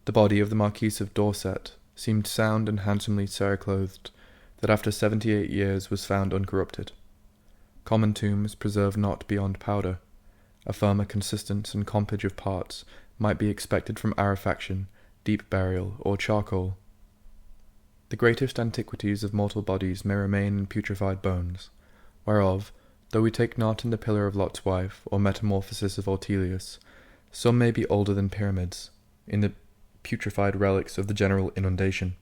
The body of the Marquis of Dorset seemed sound and handsomely cereclothed, that after 78 years was found uncorrupted. Common tombs preserve not beyond powder. A firmer consistence and compage of parts might be expected from arefaction, deep burial, or charcoal. The greatest antiquities of mortal bodies may remain in putrefied bones, whereof, though we take not in the Pillar of Lot's Wife, or Metamorphosis of Ortelius, some may be older than pyramids, in the putrefied relics of the general inundation.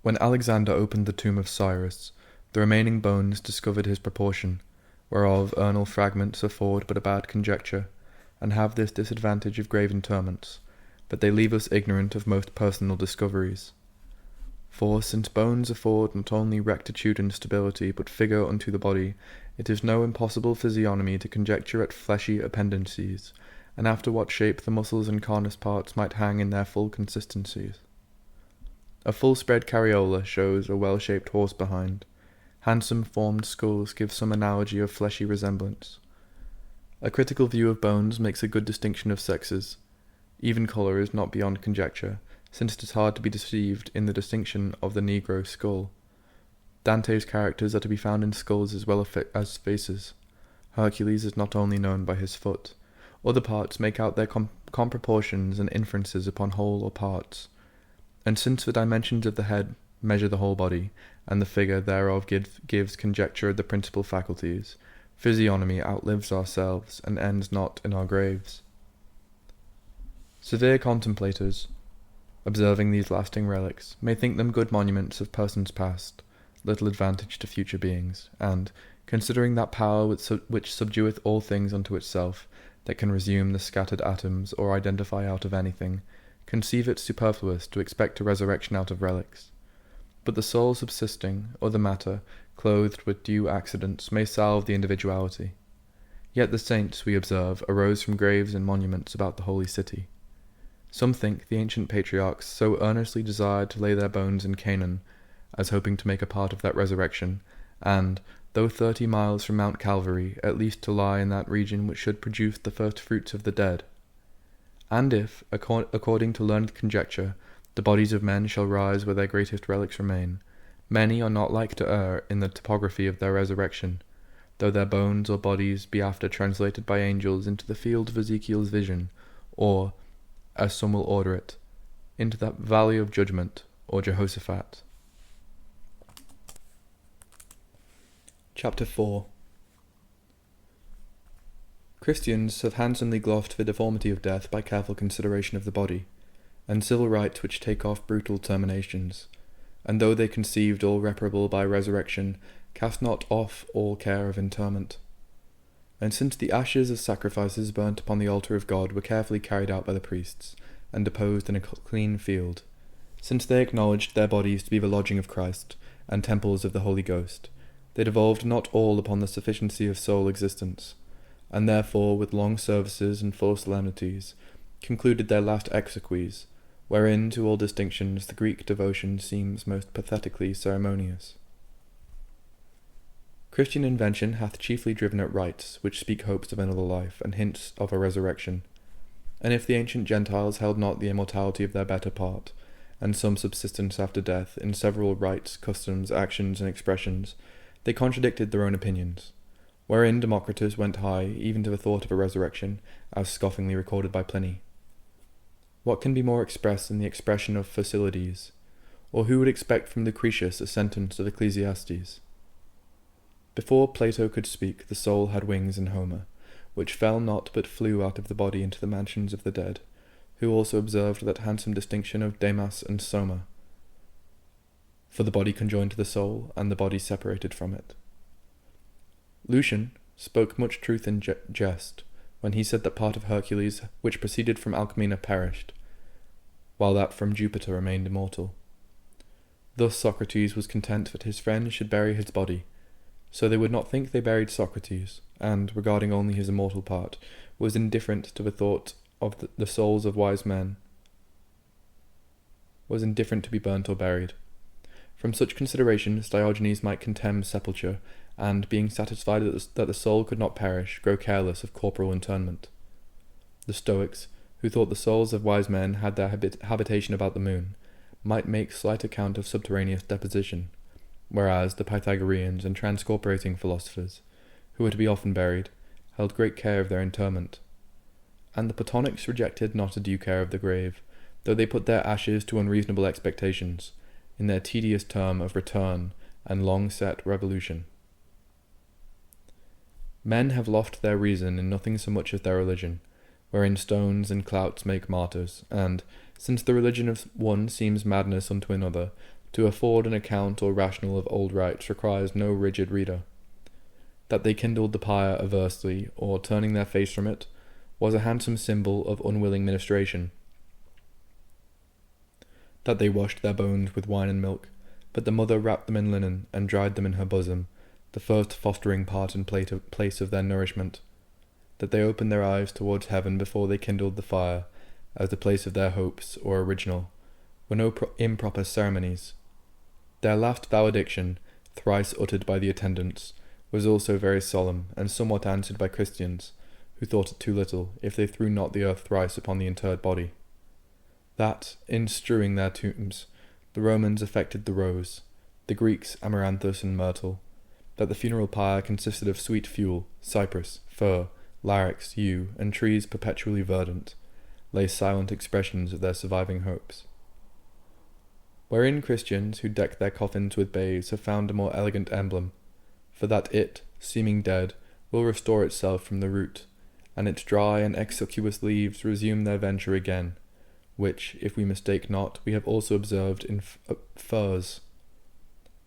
When Alexander opened the tomb of Cyrus, the remaining bones discovered his proportion, whereof urnal fragments afford but a bad conjecture, and have this disadvantage of grave interments, that they leave us ignorant of most personal discoveries. For since bones afford not only rectitude and stability, but figure unto the body, it is no impossible physiognomy to conjecture at fleshy appendices, and after what shape the muscles and carnous parts might hang in their full consistencies. A full-spread carriola shows a well-shaped horse behind. Handsome formed skulls give some analogy of fleshy resemblance. A critical view of bones makes a good distinction of sexes. Even colour is not beyond conjecture, since it is hard to be deceived in the distinction of the Negro skull. Dante's characters are to be found in skulls as well as faces. Hercules is not only known by his foot. Other parts make out their comproportions and inferences upon whole or parts. And since the dimensions of the head measure the whole body, and the figure thereof gives conjecture of the principal faculties, physiognomy outlives ourselves and ends not in our graves. Severe contemplators, observing these lasting relics, may think them good monuments of persons past, little advantage to future beings, and, considering that power which subdueth all things unto itself, that can resume the scattered atoms or identify out of anything, conceive it superfluous to expect a resurrection out of relics. But the soul subsisting, or the matter, clothed with due accidents, may salve the individuality. Yet the saints, we observe, arose from graves and monuments about the holy city. Some think the ancient patriarchs so earnestly desired to lay their bones in Canaan, as hoping to make a part of that resurrection, and, though 30 miles from Mount Calvary, at least to lie in that region which should produce the first fruits of the dead. And if, according to learned conjecture, the bodies of men shall rise where their greatest relics remain, many are not like to err in the topography of their resurrection, though their bones or bodies be after translated by angels into the field of Ezekiel's vision, or, as some will order it, into that valley of judgment, or Jehoshaphat. Chapter 4. Christians have handsomely glossed the deformity of death by careful consideration of the body, and civil rites which take off brutal terminations, and though they conceived all reparable by resurrection, cast not off all care of interment. And since the ashes of sacrifices burnt upon the altar of God were carefully carried out by the priests, and deposed in a clean field, since they acknowledged their bodies to be the lodging of Christ, and temples of the Holy Ghost, they devolved not all upon the sufficiency of soul existence, and therefore, with long services and full solemnities, concluded their last exequies, wherein to all distinctions the Greek devotion seems most pathetically ceremonious. Christian invention hath chiefly driven at rites, which speak hopes of another life, and hints of a resurrection. And if the ancient Gentiles held not the immortality of their better part, and some subsistence after death, in several rites, customs, actions, and expressions, they contradicted their own opinions, wherein Democritus went high even to the thought of a resurrection, as scoffingly recorded by Pliny. What can be more expressed than the expression of Phocylides, or who would expect from Lucretius a sentence of Ecclesiastes? Before Plato could speak, the soul had wings in Homer, which fell not but flew out of the body into the mansions of the dead, who also observed that handsome distinction of Demas and Soma, for the body conjoined to the soul, and the body separated from it. Lucian spoke much truth in jest, when he said that part of Hercules which proceeded from Alcmena perished, while that from Jupiter remained immortal. Thus Socrates was content that his friend should bury his body, so they would not think they buried Socrates, and, regarding only his immortal part, was indifferent to the thought of the souls of wise men, was indifferent to be burnt or buried. From such considerations Diogenes might contemn sepulture, and, being satisfied that the soul could not perish, grow careless of corporal interment. The Stoics, who thought the souls of wise men had their habitation about the moon, might make slight account of subterraneous deposition, whereas the Pythagoreans and transcorporating philosophers, who were to be often buried, held great care of their interment. And the Platonics rejected not a due care of the grave, though they put their ashes to unreasonable expectations, in their tedious term of return and long-set revolution. Men have lost their reason in nothing so much as their religion, wherein stones and clouts make martyrs, and, since the religion of one seems madness unto another, to afford an account or rational of old rites requires no rigid reader. That they kindled the pyre aversely, or turning their face from it, was a handsome symbol of unwilling ministration. That they washed their bones with wine and milk, but the mother wrapped them in linen, and dried them in her bosom, the first fostering part and place of their nourishment. That they opened their eyes towards heaven before they kindled the fire, as the place of their hopes, or original, were no improper ceremonies. Their last valediction, thrice uttered by the attendants, was also very solemn, and somewhat answered by Christians, who thought it too little, if they threw not the earth thrice upon the interred body. That, in strewing their tombs, the Romans affected the rose, the Greeks amaranthus and myrtle, that the funeral pyre consisted of sweet fuel, cypress, fir, larix, yew, and trees perpetually verdant, lay silent expressions of their surviving hopes. Wherein Christians who deck their coffins with bays have found a more elegant emblem, for that it, seeming dead, will restore itself from the root, and its dry and exiguous leaves resume their venture again, which, if we mistake not, we have also observed in firs.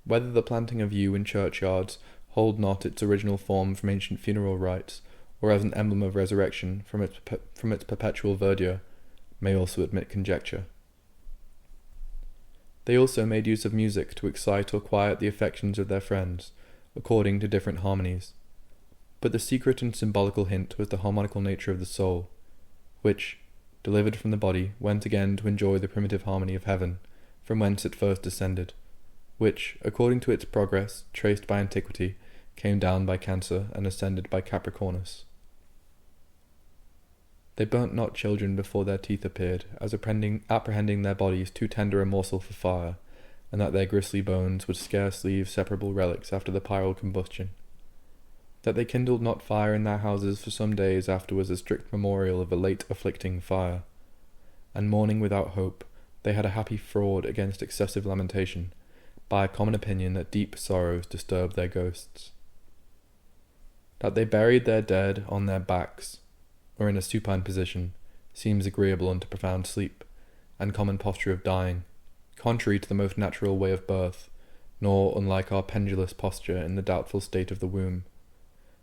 Whether the planting of yew in churchyards hold not its original form from ancient funeral rites, or as an emblem of resurrection from its perpetual verdure, may also admit conjecture. They also made use of music to excite or quiet the affections of their friends, according to different harmonies. But the secret and symbolical hint was the harmonical nature of the soul, which, delivered from the body, went again to enjoy the primitive harmony of heaven, from whence it first descended, which, according to its progress, traced by antiquity, came down by Cancer and ascended by Capricornus. They burnt not children before their teeth appeared, as apprehending their bodies too tender a morsel for fire, and that their gristly bones would scarce leave separable relics after the pyral combustion. That they kindled not fire in their houses for some days after was a strict memorial of a late afflicting fire, and mourning without hope, they had a happy fraud against excessive lamentation, by a common opinion that deep sorrows disturbed their ghosts. That they buried their dead on their backs, or in a supine position, seems agreeable unto profound sleep, and common posture of dying, contrary to the most natural way of birth, nor unlike our pendulous posture in the doubtful state of the womb.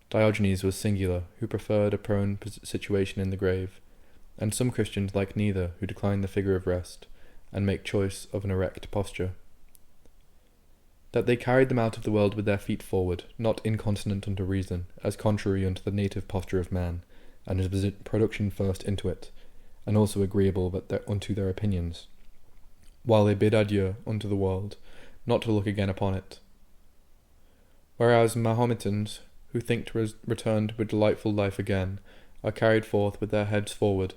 Diogenes was singular, who preferred a prone situation in the grave, and some Christians like neither, who decline the figure of rest, and make choice of an erect posture. That they carried them out of the world with their feet forward, not inconsonant unto reason, as contrary unto the native posture of man, and his production first into it, and also agreeable but unto their opinions, while they bid adieu unto the world, not to look again upon it. Whereas Mahometans, who think to return to a delightful life again, are carried forth with their heads forward,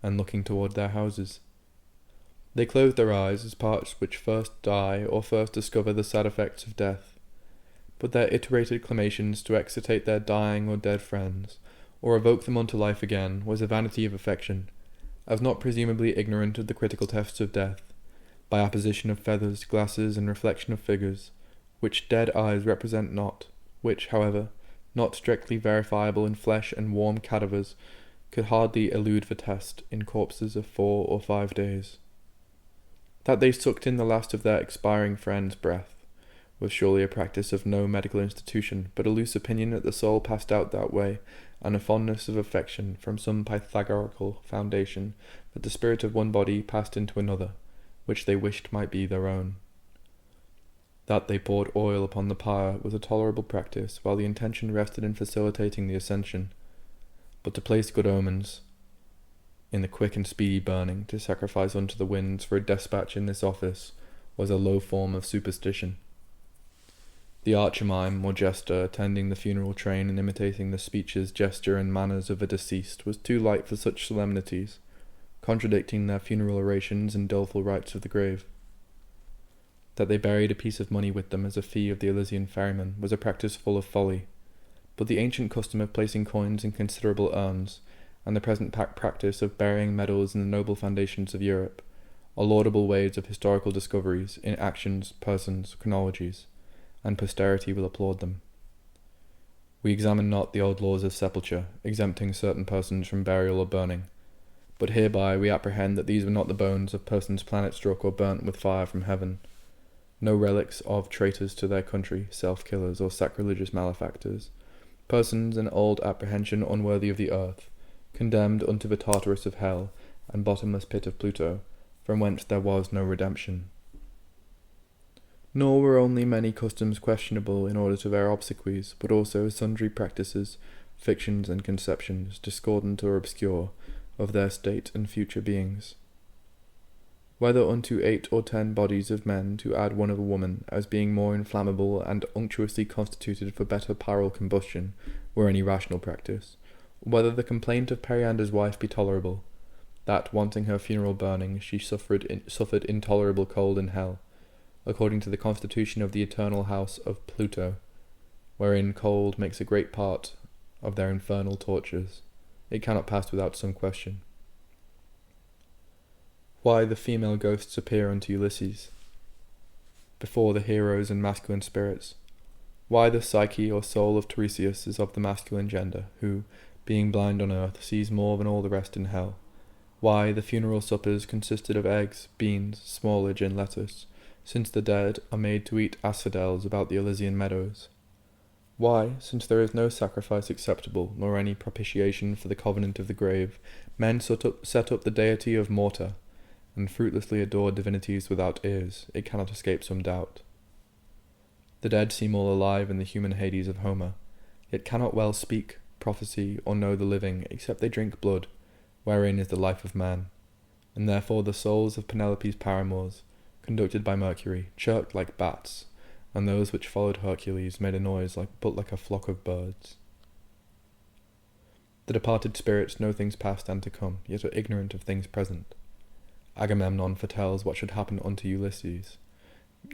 and looking toward their houses. They close their eyes as parts which first die or first discover the sad effects of death, but their iterated clamations to excitate their dying or dead friends, or evoke them unto life again, was a vanity of affection, as not presumably ignorant of the critical tests of death, by apposition of feathers, glasses, and reflection of figures, which dead eyes represent not, which, however, not strictly verifiable in flesh and warm cadavers, could hardly elude the test in corpses of 4 or 5 days. That they sucked in the last of their expiring friend's breath was surely a practice of no medical institution, but a loose opinion that the soul passed out that way, and a fondness of affection from some Pythagorical foundation that the spirit of one body passed into another, which they wished might be their own. That they poured oil upon the pyre was a tolerable practice, while the intention rested in facilitating the ascension, but to place good omens in the quick and speedy burning, to sacrifice unto the winds for a despatch in this office, was a low form of superstition. The archimime or jester attending the funeral train and imitating the speeches, gesture, and manners of a deceased was too light for such solemnities, contradicting their funeral orations and doleful rites of the grave. That they buried a piece of money with them as a fee of the Elysian ferryman was a practice full of folly, but the ancient custom of placing coins in considerable urns, and the present practice of burying medals in the noble foundations of Europe, are laudable ways of historical discoveries in actions, persons, chronologies, and posterity will applaud them. We examine not the old laws of sepulture, exempting certain persons from burial or burning, but hereby we apprehend that these were not the bones of persons planet-struck or burnt with fire from heaven, no relics of traitors to their country, self-killers, or sacrilegious malefactors, persons in old apprehension unworthy of the earth, condemned unto the Tartarus of hell and bottomless pit of Pluto, from whence there was no redemption. Nor were only many customs questionable in order to their obsequies, but also sundry practices, fictions, and conceptions, discordant or obscure, of their state and future beings. Whether unto 8 or 10 bodies of men to add one of a woman, as being more inflammable and unctuously constituted for better pyral combustion, were any rational practice, or whether the complaint of Periander's wife be tolerable, that, wanting her funeral burning, she suffered intolerable cold in hell, according to the constitution of the eternal house of Pluto, wherein cold makes a great part of their infernal tortures, it cannot pass without some question. Why the female ghosts appear unto Ulysses, before the heroes and masculine spirits, Why the psyche or soul of Tiresias is of the masculine gender, who, being blind on earth, sees more than all the rest in hell. Why the funeral suppers consisted of eggs, beans, smallage, and lettuce, since the dead are made to eat asphodels about the Elysian meadows. Why, since there is no sacrifice acceptable, nor any propitiation for the covenant of the grave, men set up the deity of mortar, and fruitlessly adore divinities without ears, it cannot escape some doubt. The dead seem all alive in the human Hades of Homer, yet cannot well speak, prophesy, or know the living, except they drink blood, wherein is the life of man, and therefore the souls of Penelope's paramours, conducted by Mercury, chirped like bats, and those which followed Hercules made a noise but like a flock of birds. The departed spirits know things past and to come, yet are ignorant of things present. Agamemnon foretells what should happen unto Ulysses,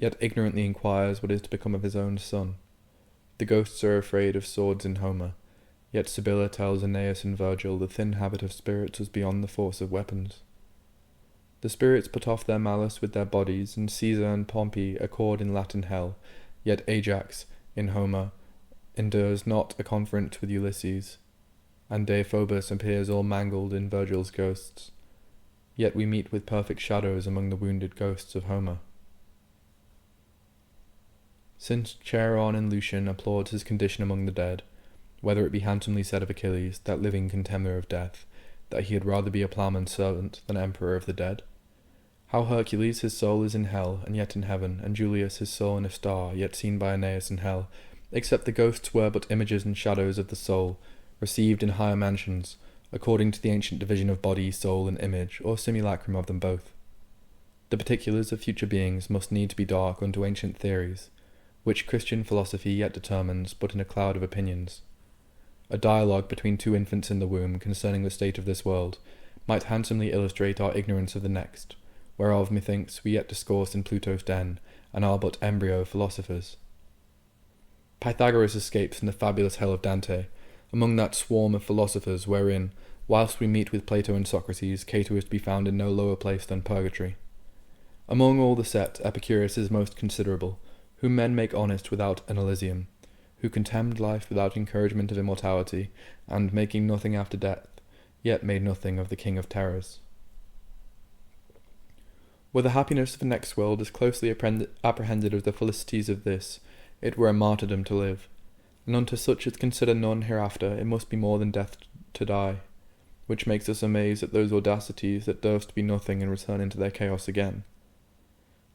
yet ignorantly inquires what is to become of his own son. The ghosts are afraid of swords in Homer, yet Sibylla tells Aeneas and Virgil the thin habit of spirits was beyond the force of weapons. The spirits put off their malice with their bodies, and Caesar and Pompey accord in Latin hell, yet Ajax, in Homer, endures not a conference with Ulysses, and Deiphobus appears all mangled in Virgil's ghosts. Yet we meet with perfect shadows among the wounded ghosts of Homer. Since Charon in Lucian applauds his condition among the dead, whether it be handsomely said of Achilles, that living contemner of death, that he had rather be a ploughman's servant than emperor of the dead? How Hercules his soul is in hell, and yet in heaven, and Julius his soul in a star, yet seen by Aeneas in hell, except the ghosts were but images and shadows of the soul, received in higher mansions, according to the ancient division of body, soul, and image, or simulacrum of them both. The particulars of future beings must needs be dark unto ancient theories, which Christian philosophy yet determines but in a cloud of opinions. A dialogue between two infants in the womb concerning the state of this world might handsomely illustrate our ignorance of the next, whereof methinks we yet discourse in Pluto's den, and are but embryo philosophers. Pythagoras escapes in the fabulous hell of Dante, among that swarm of philosophers wherein, whilst we meet with Plato and Socrates, Cato is to be found in no lower place than purgatory. Among all the set, Epicurus is most considerable, whom men make honest without an Elysium, who contemned life without encouragement of immortality, and making nothing after death, yet made nothing of the king of terrors. Were the happiness of the next world as closely apprehended as the felicities of this, it were a martyrdom to live, and unto such as consider none hereafter it must be more than death to die, which makes us amazed at those audacities that durst be nothing and return into their chaos again.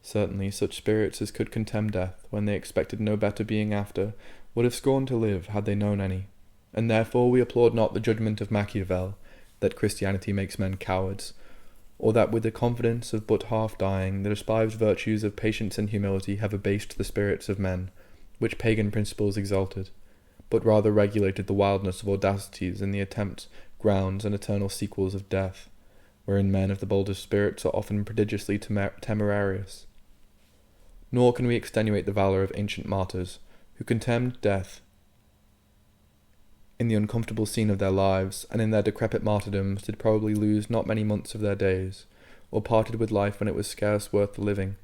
Certainly such spirits as could contemn death, when they expected no better being after, would have scorned to live had they known any, and therefore we applaud not the judgment of Machiavel, that Christianity makes men cowards, or that with the confidence of but half dying, the despised virtues of patience and humility have abased the spirits of men, which pagan principles exalted, but rather regulated the wildness of audacities in the attempts, grounds, and eternal sequels of death, wherein men of the boldest spirits are often prodigiously temerarious. Nor can we extenuate the valour of ancient martyrs, who contemned death in the uncomfortable scene of their lives, and in their decrepit martyrdoms did probably lose not many months of their days, or parted with life when it was scarce worth the living.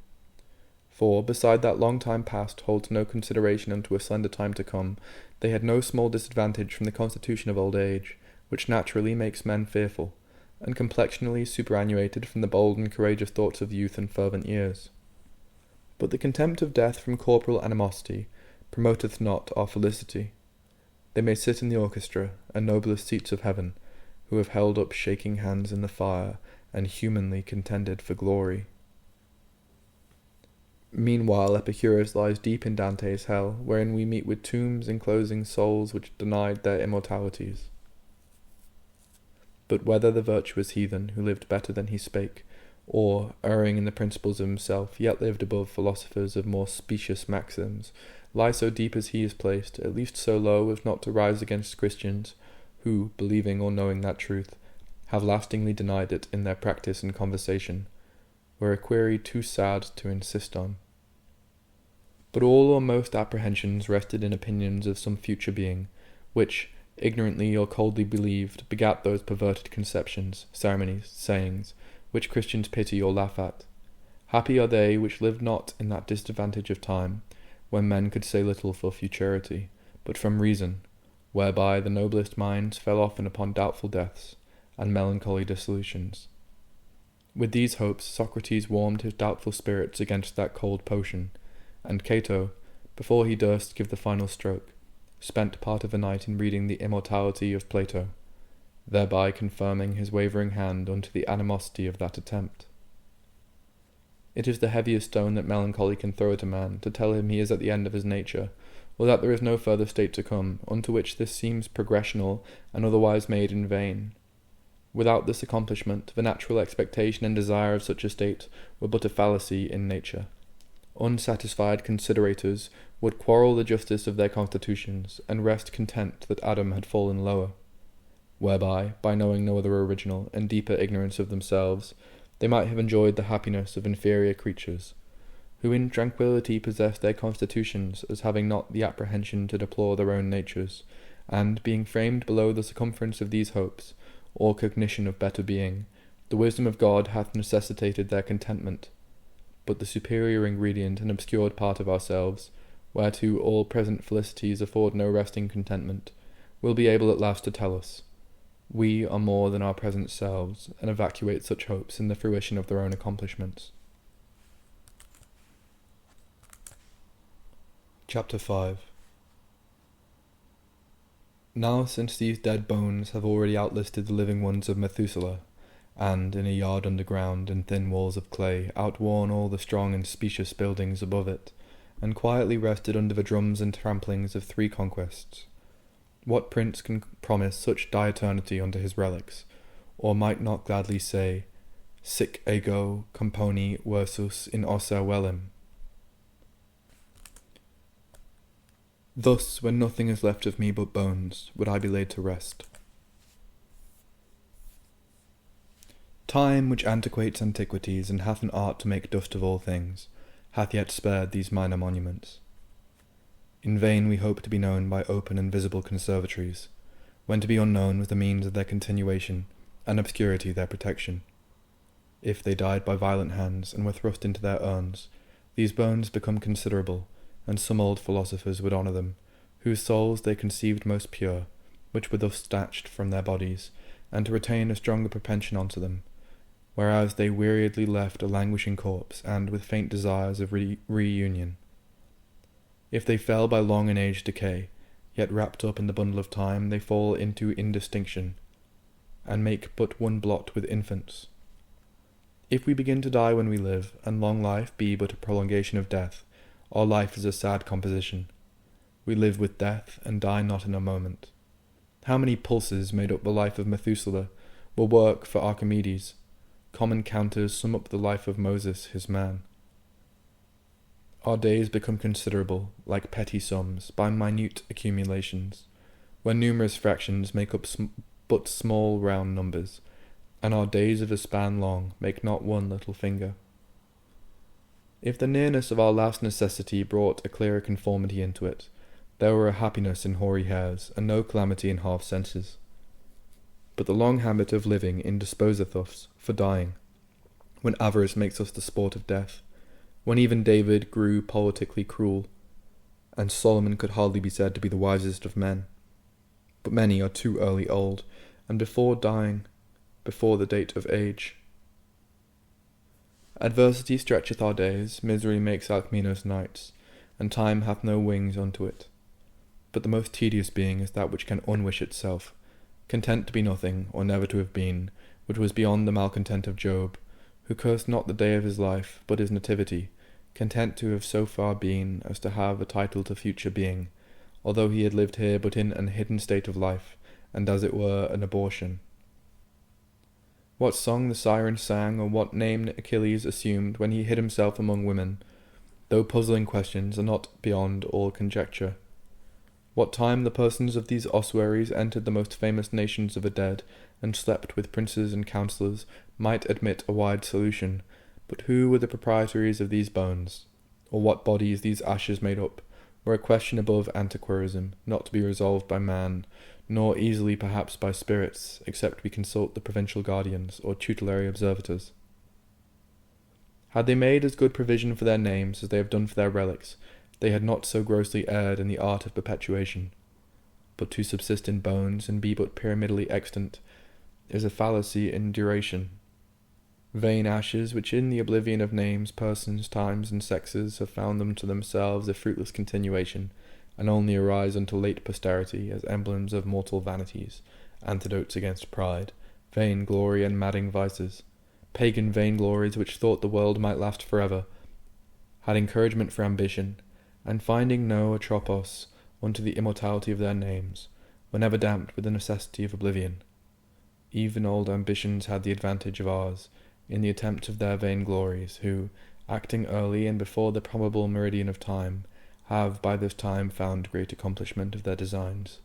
For, beside that long time past holds no consideration unto a slender time to come, they had no small disadvantage from the constitution of old age, which naturally makes men fearful, and complexionally superannuated from the bold and courageous thoughts of youth and fervent years. But the contempt of death from corporal animosity promoteth not our felicity. They may sit in the orchestra, and noblest seats of heaven, who have held up shaking hands in the fire, and humanly contended for glory. Meanwhile Epicurus lies deep in Dante's hell, wherein we meet with tombs enclosing souls which denied their immortalities. But whether the virtuous heathen, who lived better than he spake, or, erring in the principles of himself, yet lived above philosophers of more specious maxims, lie so deep as he is placed, at least so low as not to rise against Christians, who, believing or knowing that truth, have lastingly denied it in their practice and conversation, were a query too sad to insist on. But all or most apprehensions rested in opinions of some future being, which, ignorantly or coldly believed, begat those perverted conceptions, ceremonies, sayings, which Christians pity or laugh at. Happy are they which lived not in that disadvantage of time, when men could say little for futurity, but from reason, whereby the noblest minds fell often upon doubtful deaths, and melancholy dissolutions. With these hopes Socrates warmed his doubtful spirits against that cold potion, and Cato, before he durst give the final stroke, spent part of a night in reading the immortality of Plato, thereby confirming his wavering hand unto the animosity of that attempt. It is the heaviest stone that melancholy can throw at a man, to tell him he is at the end of his nature, or that there is no further state to come, unto which this seems progressional and otherwise made in vain. Without this accomplishment, the natural expectation and desire of such a state were but a fallacy in nature. Unsatisfied considerators would quarrel the justice of their constitutions, and rest content that Adam had fallen lower, whereby, by knowing no other original and deeper ignorance of themselves, they might have enjoyed the happiness of inferior creatures, who in tranquillity possess their constitutions as having not the apprehension to deplore their own natures, and, being framed below the circumference of these hopes, or cognition of better being, the wisdom of God hath necessitated their contentment. But the superior ingredient and obscured part of ourselves, whereto all present felicities afford no resting contentment, will be able at last to tell us, we are more than our present selves, and evacuate such hopes in the fruition of their own accomplishments. Chapter 5. Now since these dead bones have already outlisted the living ones of Methuselah, and, in a yard underground, in thin walls of clay, outworn all the strong and specious buildings above it, and quietly rested under the drums and tramplings of 3 conquests, what prince can promise such dieternity unto his relics, or might not gladly say, Sic ego componi versus in ossa velim? Thus, when nothing is left of me but bones, would I be laid to rest. Time, which antiquates antiquities, and hath an art to make dust of all things, hath yet spared these minor monuments. In vain we hope to be known by open and visible conservatories, when to be unknown was the means of their continuation, and obscurity their protection. If they died by violent hands, and were thrust into their urns, these bones become considerable, and some old philosophers would honour them, whose souls they conceived most pure, which were thus snatched from their bodies, and to retain a stronger propension unto them, whereas they weariedly left a languishing corpse, and with faint desires of reunion. If they fell by long and aged decay, yet wrapped up in the bundle of time, they fall into indistinction, and make but one blot with infants. If we begin to die when we live, and long life be but a prolongation of death, our life is a sad composition. We live with death, and die not in a moment. How many pulses made up the life of Methuselah will work for Archimedes? Common counters sum up the life of Moses, his man. Our days become considerable, like petty sums, by minute accumulations, when numerous fractions make up but small round numbers, and our days of a span long make not one little finger. If the nearness of our last necessity brought a clearer conformity into it, there were a happiness in hoary hairs, and no calamity in half senses. But the long habit of living indisposeth us for dying, when avarice makes us the sport of death, when even David grew politically cruel, and Solomon could hardly be said to be the wisest of men. But many are too early old, and before dying, before the date of age. Adversity stretcheth our days, misery makes Alcmenos nights, and time hath no wings unto it. But the most tedious being is that which can unwish itself, content to be nothing, or never to have been, which was beyond the malcontent of Job, who cursed not the day of his life, but his nativity, content to have so far been as to have a title to future being, although he had lived here but in an hidden state of life, and as it were an abortion. What song the siren sang, or what name Achilles assumed when he hid himself among women, though puzzling questions are not beyond all conjecture. What time the persons of these ossuaries entered the most famous nations of the dead, and slept with princes and counsellors, might admit a wide solution, but who were the proprietaries of these bones, or what bodies these ashes made up, were a question above antiquarism, not to be resolved by man, nor easily perhaps by spirits, except we consult the provincial guardians, or tutelary observators. Had they made as good provision for their names as they have done for their relics, they had not so grossly erred in the art of perpetuation. But to subsist in bones and be but pyramidally extant is a fallacy in duration. Vain ashes, which in the oblivion of names, persons, times, and sexes have found them to themselves a fruitless continuation, and only arise unto late posterity as emblems of mortal vanities, antidotes against pride, vain glory, and madding vices, pagan vainglories which thought the world might last forever, had encouragement for ambition, and finding no atropos unto the immortality of their names, were never damped with the necessity of oblivion. Even old ambitions had the advantage of ours, in the attempt of their vainglories, who, acting early and before the probable meridian of time, have by this time found great accomplishment of their designs,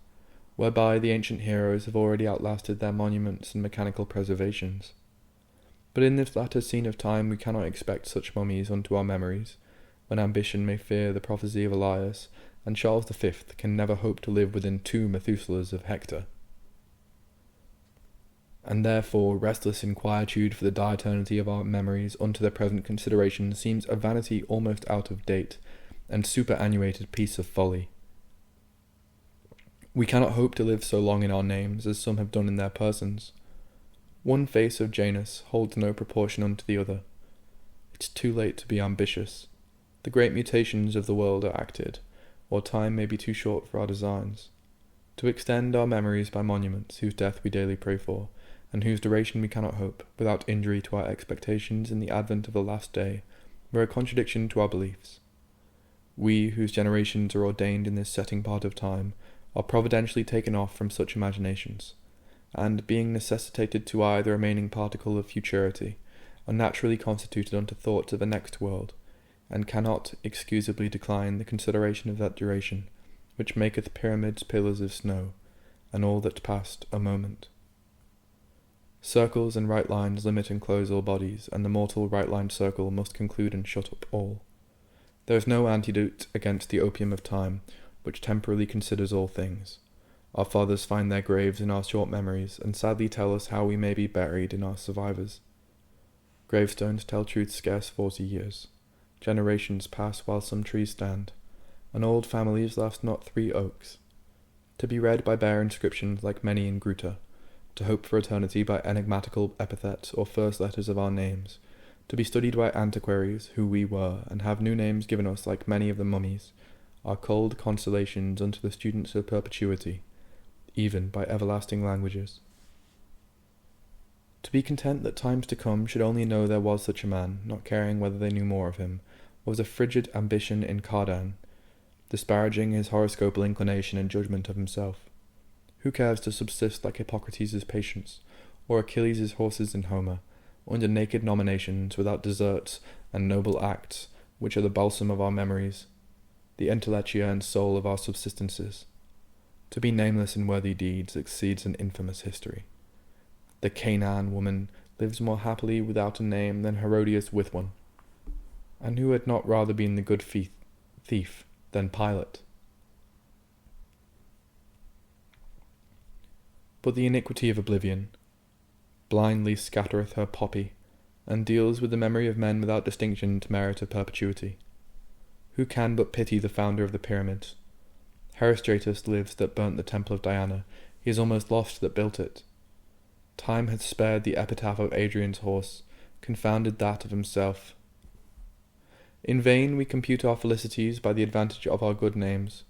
whereby the ancient heroes have already outlasted their monuments and mechanical preservations. But in this latter scene of time we cannot expect such mummies unto our memories, when ambition may fear the prophecy of Elias, and Charles V can never hope to live within 2 Methuselahs of Hector. And therefore restless inquietude for the dieternity of our memories unto their present consideration seems a vanity almost out of date, and superannuated piece of folly. We cannot hope to live so long in our names as some have done in their persons. One face of Janus holds no proportion unto the other. It's too late to be ambitious. The great mutations of the world are acted, or time may be too short for our designs. To extend our memories by monuments whose death we daily pray for, and whose duration we cannot hope, without injury to our expectations in the advent of the last day, were a contradiction to our beliefs. We, whose generations are ordained in this setting part of time, are providentially taken off from such imaginations, and, being necessitated to eye the remaining particle of futurity, are naturally constituted unto thoughts of a next world, and cannot excusably decline the consideration of that duration, which maketh pyramids pillars of snow, and all that passed a moment. Circles and right lines limit and close all bodies, and the mortal right-lined circle must conclude and shut up all. There is no antidote against the opium of time, which temporally considers all things. Our fathers find their graves in our short memories, and sadly tell us how we may be buried in our survivors. Gravestones tell truth scarce 40 years. Generations pass while some trees stand, and old families last not 3 oaks. To be read by bare inscriptions like many in Gruta, to hope for eternity by enigmatical epithets or first letters of our names, to be studied by antiquaries who we were, and have new names given us like many of the mummies, are cold consolations unto the students of perpetuity, even by everlasting languages. To be content that times to come should only know there was such a man, not caring whether they knew more of him, was a frigid ambition in Cardan, disparaging his horoscopal inclination and judgment of himself. Who cares to subsist like Hippocrates' patients, or Achilles' horses in Homer, under naked nominations, without deserts and noble acts, which are the balsam of our memories, the intellectia and soul of our subsistences? To be nameless in worthy deeds exceeds an infamous history. The Canaan woman lives more happily without a name than Herodias with one. And who had not rather been the good thief than Pilate? But the iniquity of oblivion blindly scattereth her poppy, and deals with the memory of men without distinction to merit of perpetuity. Who can but pity the founder of the pyramids? Herostratus lives that burnt the temple of Diana, he is almost lost that built it. Time hath spared the epitaph of Adrian's horse, confounded that of himself. In vain we compute our felicities by the advantage of our good names,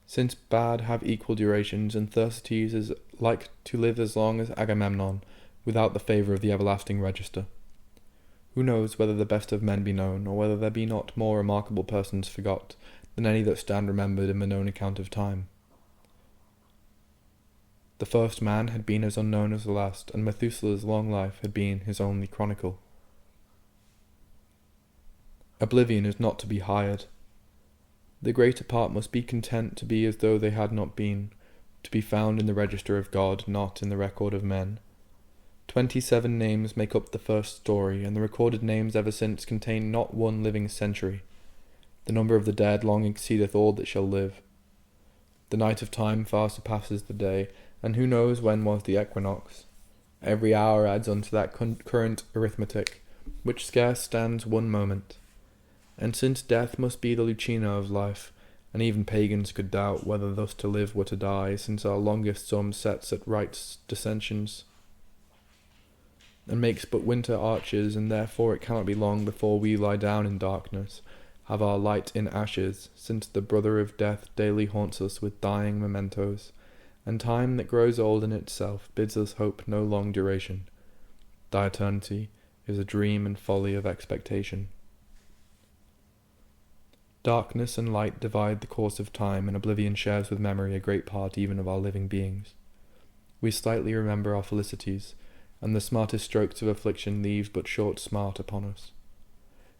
since bad have equal durations, and Thersites is like to live as long as Agamemnon, without the favour of the everlasting register. Who knows whether the best of men be known, or whether there be not more remarkable persons forgot than any that stand remembered in the known account of time? The first man had been as unknown as the last, and Methuselah's long life had been his only chronicle. Oblivion is not to be hired. The greater part must be content to be as though they had not been, to be found in the register of God, not in the record of men. 27 names make up the first story, and the recorded names ever since contain not one living century. The number of the dead long exceedeth all that shall live. The night of time far surpasses the day, and who knows when was the equinox? Every hour adds unto that current arithmetic, which scarce stands one moment. And since death must be the Lucina of life, and even pagans could doubt whether thus to live were to die, since our longest sum sets at right's dissensions, and makes but winter arches, and therefore it cannot be long before we lie down in darkness, have our light in ashes, since the brother of death daily haunts us with dying mementos, and time that grows old in itself bids us hope no long duration. Thy eternity is a dream and folly of expectation. Darkness and light divide the course of time, and oblivion shares with memory a great part even of our living beings. We slightly remember our felicities, and the smartest strokes of affliction leave but short smart upon us.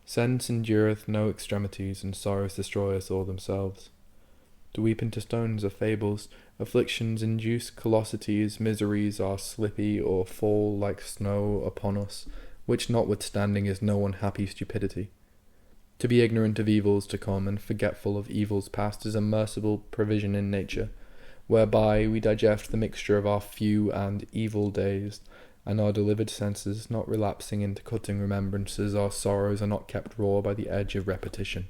Sense endureth no extremities, and sorrows destroy us all themselves. To weep into stones are fables, afflictions induce callosities, miseries are slippy or fall like snow upon us, which notwithstanding is no unhappy stupidity. To be ignorant of evils to come, and forgetful of evils past, is a merciful provision in nature, whereby we digest the mixture of our few and evil days, and our delivered senses, not relapsing into cutting remembrances, our sorrows are not kept raw by the edge of repetition.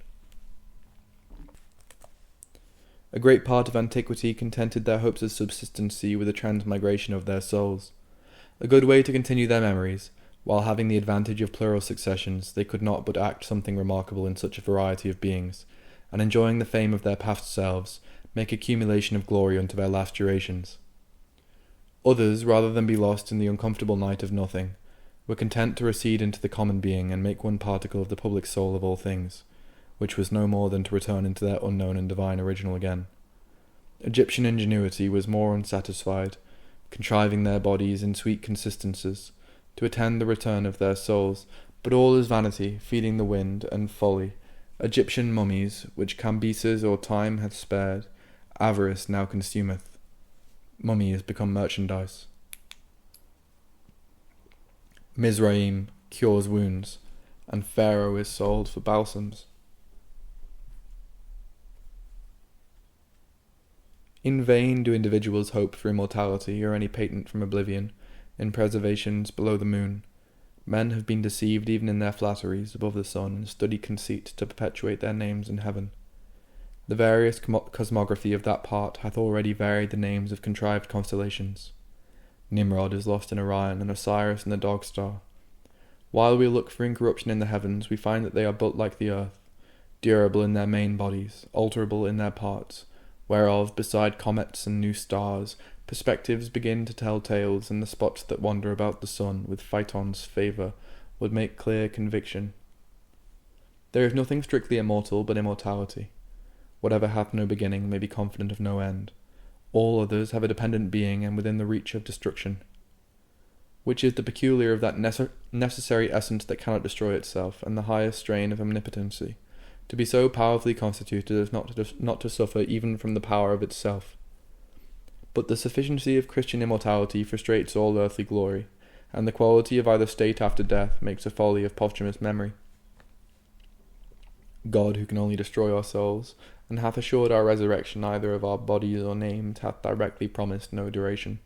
A great part of antiquity contented their hopes of subsistency with the transmigration of their souls. A good way to continue their memories, while having the advantage of plural successions, they could not but act something remarkable in such a variety of beings, and enjoying the fame of their past selves, make accumulation of glory unto their last durations. Others, rather than be lost in the uncomfortable night of nothing, were content to recede into the common being, and make one particle of the public soul of all things, which was no more than to return into their unknown and divine original again. Egyptian ingenuity was more unsatisfied, contriving their bodies in sweet consistencies, to attend the return of their souls, but all is vanity, feeding the wind, and folly. Egyptian mummies, which Cambyses or time hath spared, avarice now consumeth. Mummy is become merchandise. Mizraim cures wounds, and Pharaoh is sold for balsams. In vain do individuals hope for immortality, or any patent from oblivion, in preservations below the moon. Men have been deceived even in their flatteries above the sun, and study conceit to perpetuate their names in heaven. The various cosmography of that part hath already varied the names of contrived constellations. Nimrod is lost in Orion, and Osiris in the Dog Star. While we look for incorruption in the heavens, we find that they are but like the earth, durable in their main bodies, alterable in their parts, whereof, beside comets and new stars, perspectives begin to tell tales, and the spots that wander about the sun with Phaeton's favour would make clear conviction. There is nothing strictly immortal but immortality. Whatever hath no beginning may be confident of no end. All others have a dependent being, and within the reach of destruction, which is the peculiar of that necessary essence that cannot destroy itself, and the highest strain of omnipotency, to be so powerfully constituted as not to suffer even from the power of itself. But the sufficiency of Christian immortality frustrates all earthly glory, and the quality of either state after death makes a folly of posthumous memory. God, who can only destroy our souls, and hath assured our resurrection either of our bodies or names, hath directly promised no duration,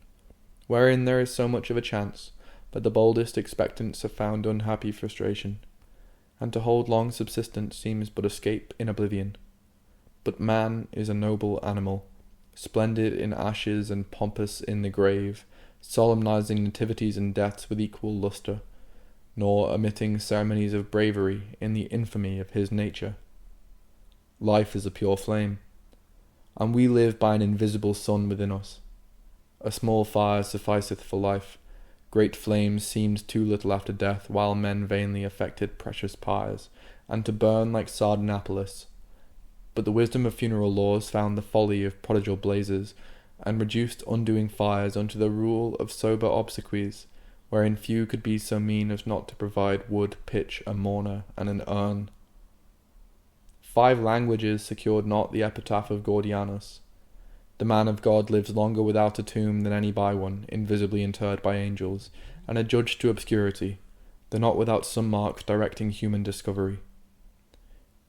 wherein there is so much of a chance, that the boldest expectants have found unhappy frustration, and to hold long subsistence seems but escape in oblivion. But man is a noble animal, splendid in ashes and pompous in the grave, solemnizing nativities and deaths with equal lustre, nor omitting ceremonies of bravery in the infamy of his nature. Life is a pure flame, and we live by an invisible sun within us. A small fire sufficeth for life. Great flames seemed too little after death, while men vainly affected precious pyres, and to burn like Sardanapalus. But the wisdom of funeral laws found the folly of prodigal blazes, and reduced undoing fires unto the rule of sober obsequies, wherein few could be so mean as not to provide wood, pitch, a mourner, and an urn. 5 languages secured not the epitaph of Gordianus. The man of God lives longer without a tomb than any by one, invisibly interred by angels, and adjudged to obscurity, though not without some marks directing human discovery.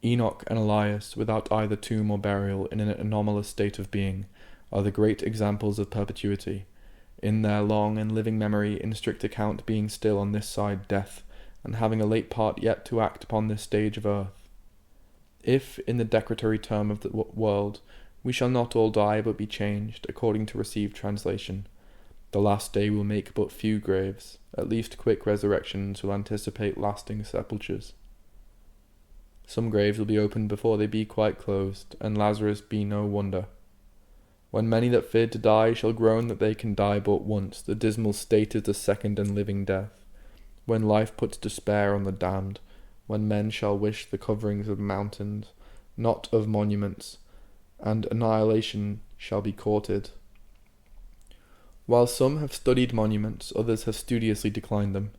Enoch and Elias, without either tomb or burial, in an anomalous state of being, are the great examples of perpetuity, in their long and living memory in strict account being still on this side death, and having a late part yet to act upon this stage of earth. If, in the decretary term of the world, we shall not all die but be changed, according to received translation, the last day will make but few graves, at least quick resurrections will anticipate lasting sepultures. Some graves will be opened before they be quite closed, and Lazarus be no wonder. When many that feared to die shall groan that they can die but once, the dismal state is the second and living death. When life puts despair on the damned, when men shall wish the coverings of mountains, not of monuments, and annihilation shall be courted. While some have studied monuments, others have studiously declined them,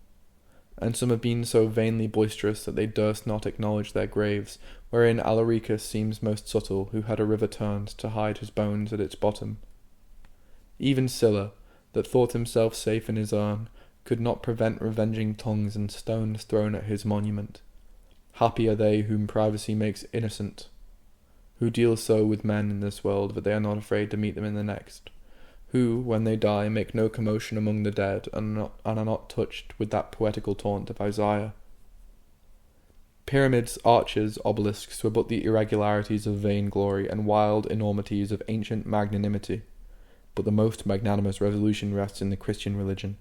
and some have been so vainly boisterous that they durst not acknowledge their graves, wherein Alaricus seems most subtle, who had a river turned to hide his bones at its bottom. Even Sylla, that thought himself safe in his urn, could not prevent revenging tongues and stones thrown at his monument. Happy are they whom privacy makes innocent, who deal so with men in this world that they are not afraid to meet them in the next, who, when they die, make no commotion among the dead, and are not touched with that poetical taunt of Isaiah. Pyramids, arches, obelisks were but the irregularities of vain glory and wild enormities of ancient magnanimity, but the most magnanimous resolution rests in the Christian religion,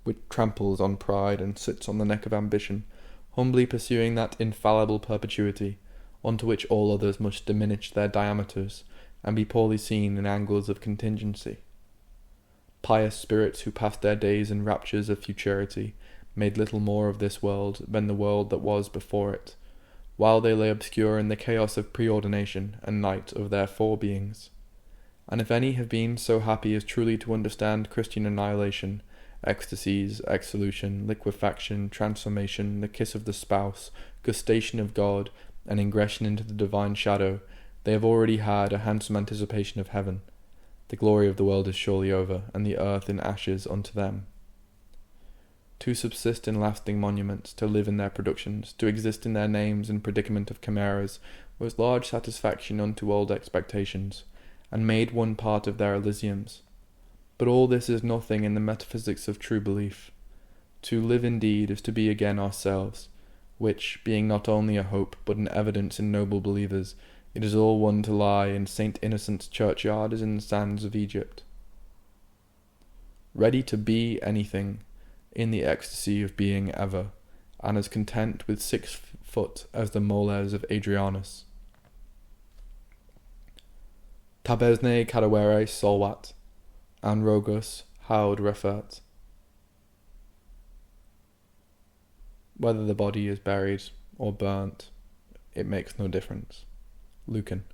which tramples on pride and sits on the neck of ambition, humbly pursuing that infallible perpetuity, unto which all others must diminish their diameters, and be poorly seen in angles of contingency. Pious spirits who passed their days in raptures of futurity made little more of this world than the world that was before it, while they lay obscure in the chaos of preordination and night of their forebeings. And if any have been so happy as truly to understand Christian annihilation, ecstasies, exsolution, liquefaction, transformation, the kiss of the spouse, gustation of God, and ingression into the divine shadow, they have already had a handsome anticipation of heaven. The glory of the world is surely over, and the earth in ashes unto them. To subsist in lasting monuments, to live in their productions, to exist in their names and predicament of chimeras, was large satisfaction unto old expectations, and made one part of their Elysiums. But all this is nothing in the metaphysics of true belief. To live indeed is to be again ourselves, which, being not only a hope, but an evidence in noble believers, it is all one to lie in St. Innocent's churchyard as in the sands of Egypt. Ready to be anything, in the ecstasy of being ever, and as content with 6 foot as the moles of Adrianus. Tabesne cadavere solvat, an rogus haud refert. Whether the body is buried or burnt, it makes no difference. Lucan.